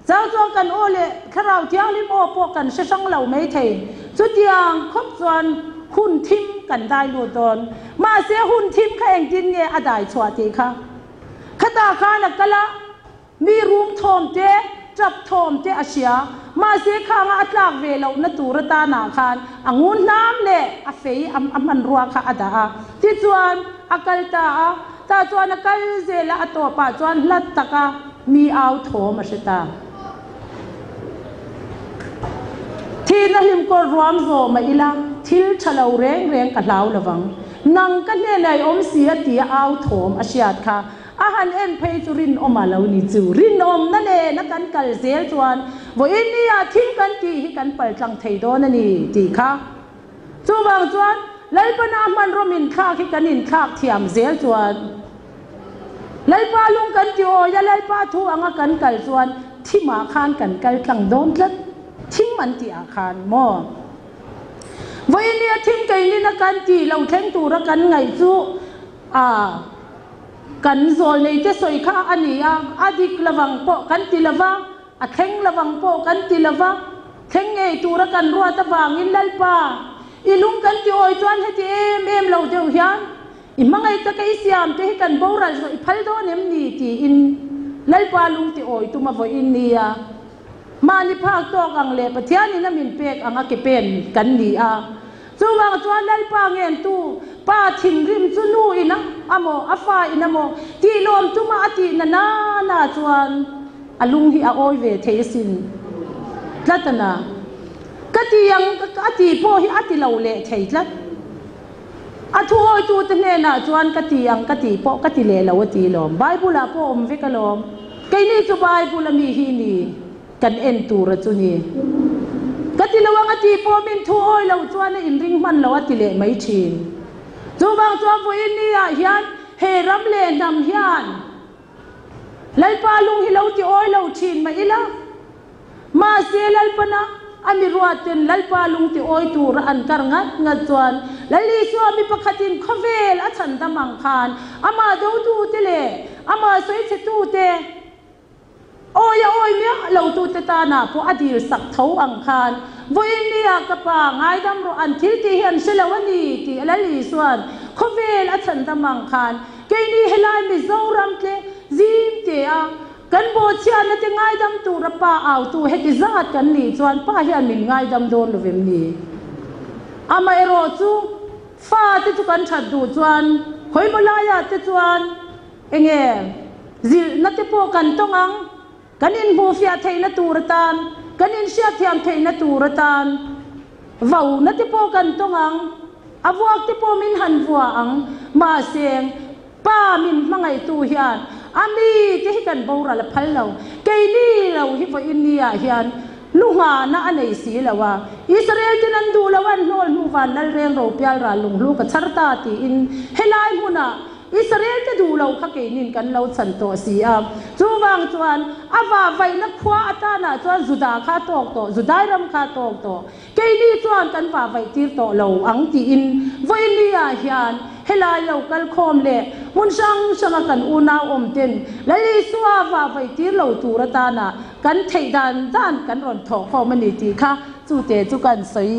zawh kan ole kharau tiang lim o po kan se sang lo mai thei chu tiang khop chuan hun thim kan dai lu don ma se hun thim kha eng tin nge adai chwa ti kha khata kha na kala mi room thom te trap thom te asia ma se kha nga atlak ve lo na tur ta na khan angun nam le a fei man ruwa kha ada ti chuan akal ta chuan akal ze la ato pa chuan lat taka mi au thom aseta thi na him ko ruam zo ma ila thil chalo reng ka lau lawang nang ka ne nei om sia ti au thom asiat kha a han en phei chu rin oma lo ni chu rin om na le na kan kal zel chuan vo in ni a thing kan ti hi kan pal tlang thei do na ni ti kha chu wang chuan lai pa na man romin kha ki kan in khak thiam zel chuan lai pa lung kan ti o ya lai pa thu anga kan kal chuan thima khan kan kal tlang don tlat thim man ti a khan mo voi ni thim kai ni na kan ti lo thleng tu ra kan ngai chu kan zol nei te soi kha ani a adik lawang po kan ti lawa a thleng lawang po kan ti lawa thleng ngei tu ra kan ruwa ta wang in lalpa ilung kan ti oi chuan he ti em lo deu hian i mangai ta kai siam te kan boral so i phal do nem ni ti in lalpa lung ti oi tu ma voi in ni a mani phak to ang le pathian in min pek anga ke pen kan ni a chuwang chuan lalpa ngen tu pa thim rim chu nu ina amo afa ina mo ti lom tu ma ati na chuan alung hi a oi ve thesin tlatana katiyang ati po hi ati lo le thei tlat athu oi tu te ne na chuan katiyang kati po kati le lo ti lom bible po om ve kalom kai ni chu bible mi hi ni kan en tu ra chu ni kati lawang ati po min thu oi lo chuan in ring man lo ati le mai thin chu bang chuan vo in ni a hian he ram le nam hian lai pa lung hi lo ti oi lo thin ma ila ma se lal pana ami ruaten lal pa lung ti oi tu ra an kar ngat chuan Lal Isua mi pakhatin khawvel a chan da mang khan ama do tu te le ama soi che tu te oi mi lo tu te ta na po adir sak tho ang khan voi ni a ka pa ngai dam ro an thil ti hian selawani ti Lal Isua khawvel a chan da mang khan ke ni helai Mizo ram te zim te a kan bo chia na te ngai dam tu ra pa au tu he ki zat kan ni chuan pa hian min ngai dam don lo vem ni ama ero chu fa te chu kan that du chuan khoi bolaya te chuan enge zil na te po kan tongang kanin bu fia theina turatan kanin sia thiam theina turatan vau na te po kan tongang abuak te po min han bua ang ma seng pa min mangai tu hian ami te hi kan bora la phal lo kei ni lo hi fo india hian lunga na anei si lawa Israel tinan du lawan nol mu van lal reng ro pial ra lung lu ka charta ti in helai huna Israel te du lo kha ke nin kan lo chan to siam chuwang chuan awa vai na khwa atana chuan juda kha tok to judairam kha tok to ke ni chuan kan wa vai tir to lo ang ti in voi lia hian helai lo kal khom le mun sang sanga kan una om ten Lal Isua wa vai tir lo turata na kan thei dan kan ron tho kho mani ti kha chu te chu kan soi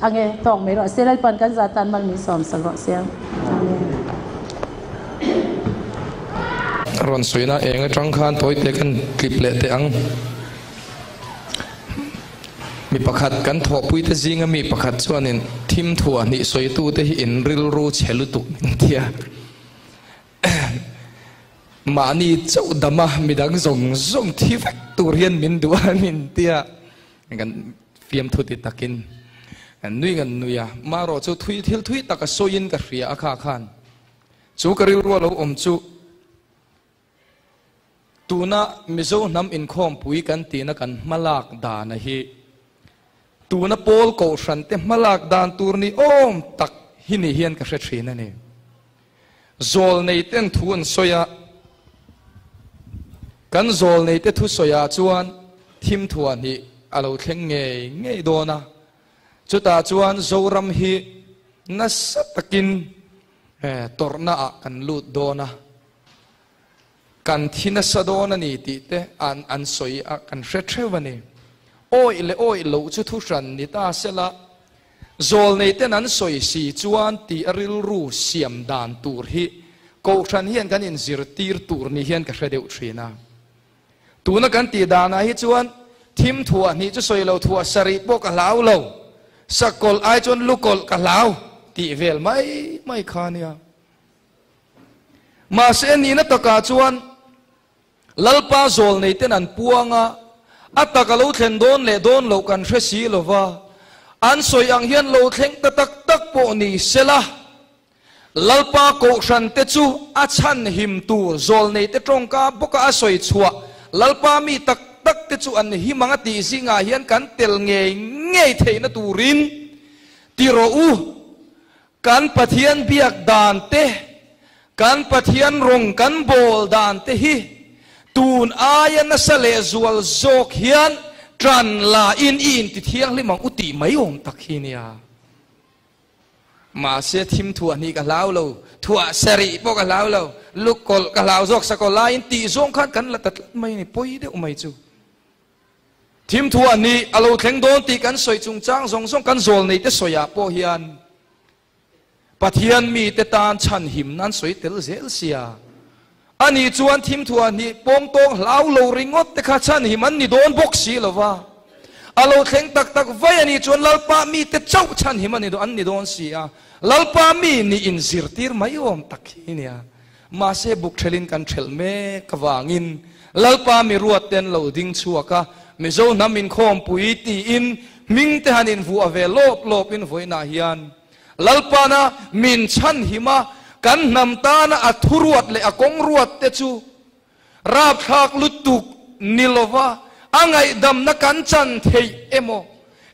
ange tong me ro selal pan kan zatan mal mi som sal ro siam ron suina enga tang khan toi te kan clip le te ang mi pakhat kan tho pui te jinga mi pakhat chuanin thim thua ni soi tu te hi in rilru chhelu tu tia mani chau dama midang zong thupek tûrin min duwa min tia kan fiam thu ti takin kan nuya maro chu thui taka soin ka ria akha khan chu karil ro lo om chu tuna Mizo Hnam Inkhawmpui kan tina kan malak da na hi tuna pol ko shan te malak dan turni om tak hini hian ka thina ni zol nei ten thun soya kan zol nei te thu soya chuan thim thuan hi alo thleng nge dona chuta chuan zoram hi nasatakin torna kan lut dona kan thina sadona ni ti te an soi a kan thewani oi lo chu thu ran ni ta sela zol nei te nan soi si chuan ti rilru siam dan tur hi ko than hian kan in zir tir tur ni hian ka hredeu thina tuna kan ti dana hi chuan thim thua ni chu soi lo thua sari pok a lau lo sakol ai chon lukol ka lau ti vel mai khania ma se ni na taka chuan lalpa zol nei ten an puanga ataka lo thlen don lo kan hresi lova an soi ang hian lo thleng tak po ni sela lalpa ko hran te chu a chan him tu zol nei te tongka boka a soi chhuah lalpa mi tak te chu an hi manga ti zinga hian kan tel nge theina tûrin tiro u kan Pathian biak dan te kan Pathian rong kan bol dan te hi tun aya na sale zual zok hian tran la in ti thiang limang uti mai om tak hinia ma se thim thua ni ka lau lo thua sari po ka lau lo lukol ka lau zok sakola in ti zong khan kan la tat mai ni poi de umai chu thim thua ni alo thleng don ti kan soi chungchang zong kan zol nei te soya po hian Pathian mi te tan chan him nan soi tel zel sia ani chuan thim thua ni pong tong lau lo ringot te kha chan him an ni don bok si lova alo thleng tak vai ani chuan lalpa mi te chau chan him ani do an ni don sia lalpa mi ni in zirtir mai om tak hinia ma se buk thelin kan thel me kawangin lalpa mi ruat ten lo ding chuaka Mizo Hnam Inkhawmpui ti in ming te hanin vu ave lop in voina hian lalpana min chan hima kan nam ta na athuruat le akong ruat te chu rap thak lutuk nilova angai dam na kan chan thei emo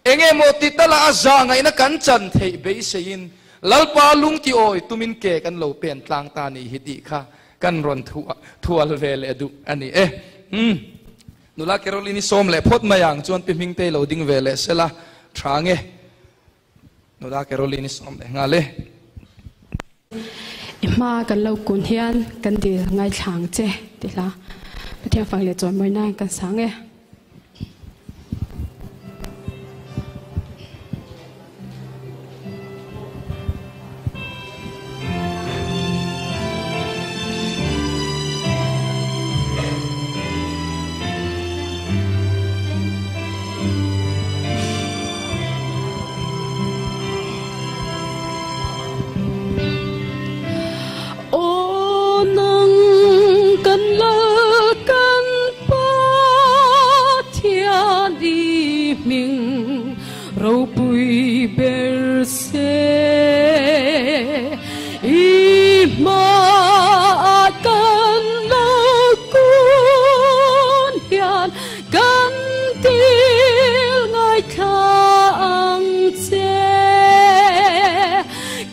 engemo ti tala aza ngai na kan chan thei be sein lalpa lung ti oi tumin ke kan lo pen tlang ta ni hiti kha kan ron thual vel edu ani nula kerolini som le phot mayang chuan piming te lo ding vele sela thange nula kerolini som le ngale ima kan lo kun hian kan dir ngai thang che tila Pathian phang le chon moi na kan sange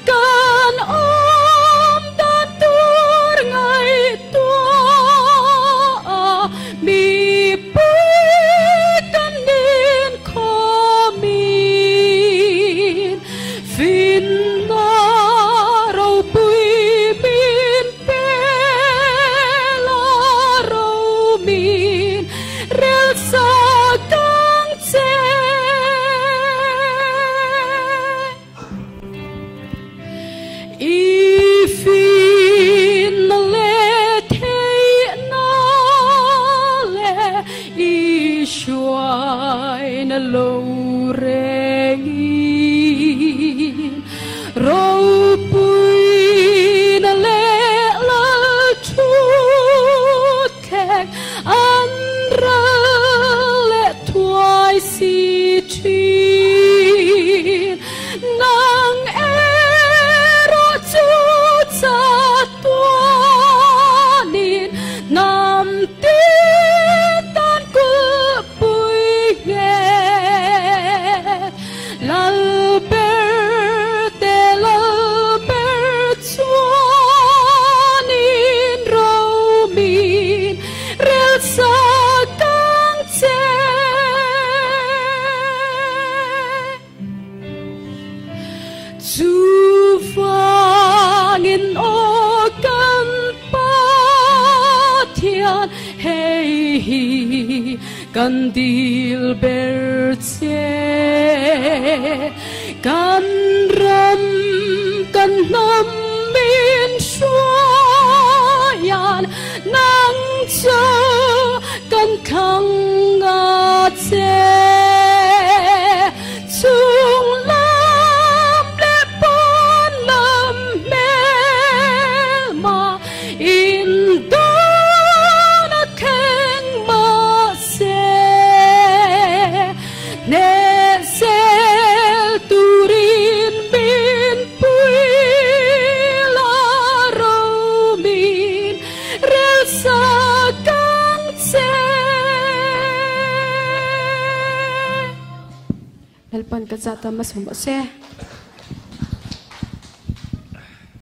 Kan om da tu ai na lo rengin rau pui na le la chút kek an ra le tuai si chin nang ero chút sa tuanin nam ti tan ku pui nge lal Pathian hey kan dil berce kan ram kan nam min shuayan nang cho kan khang nga che chung lam le pon lam mel ma in don keng ma se ne sel tûrin bin pui la ro min rel sa kang se Lalpan ka zata masumba se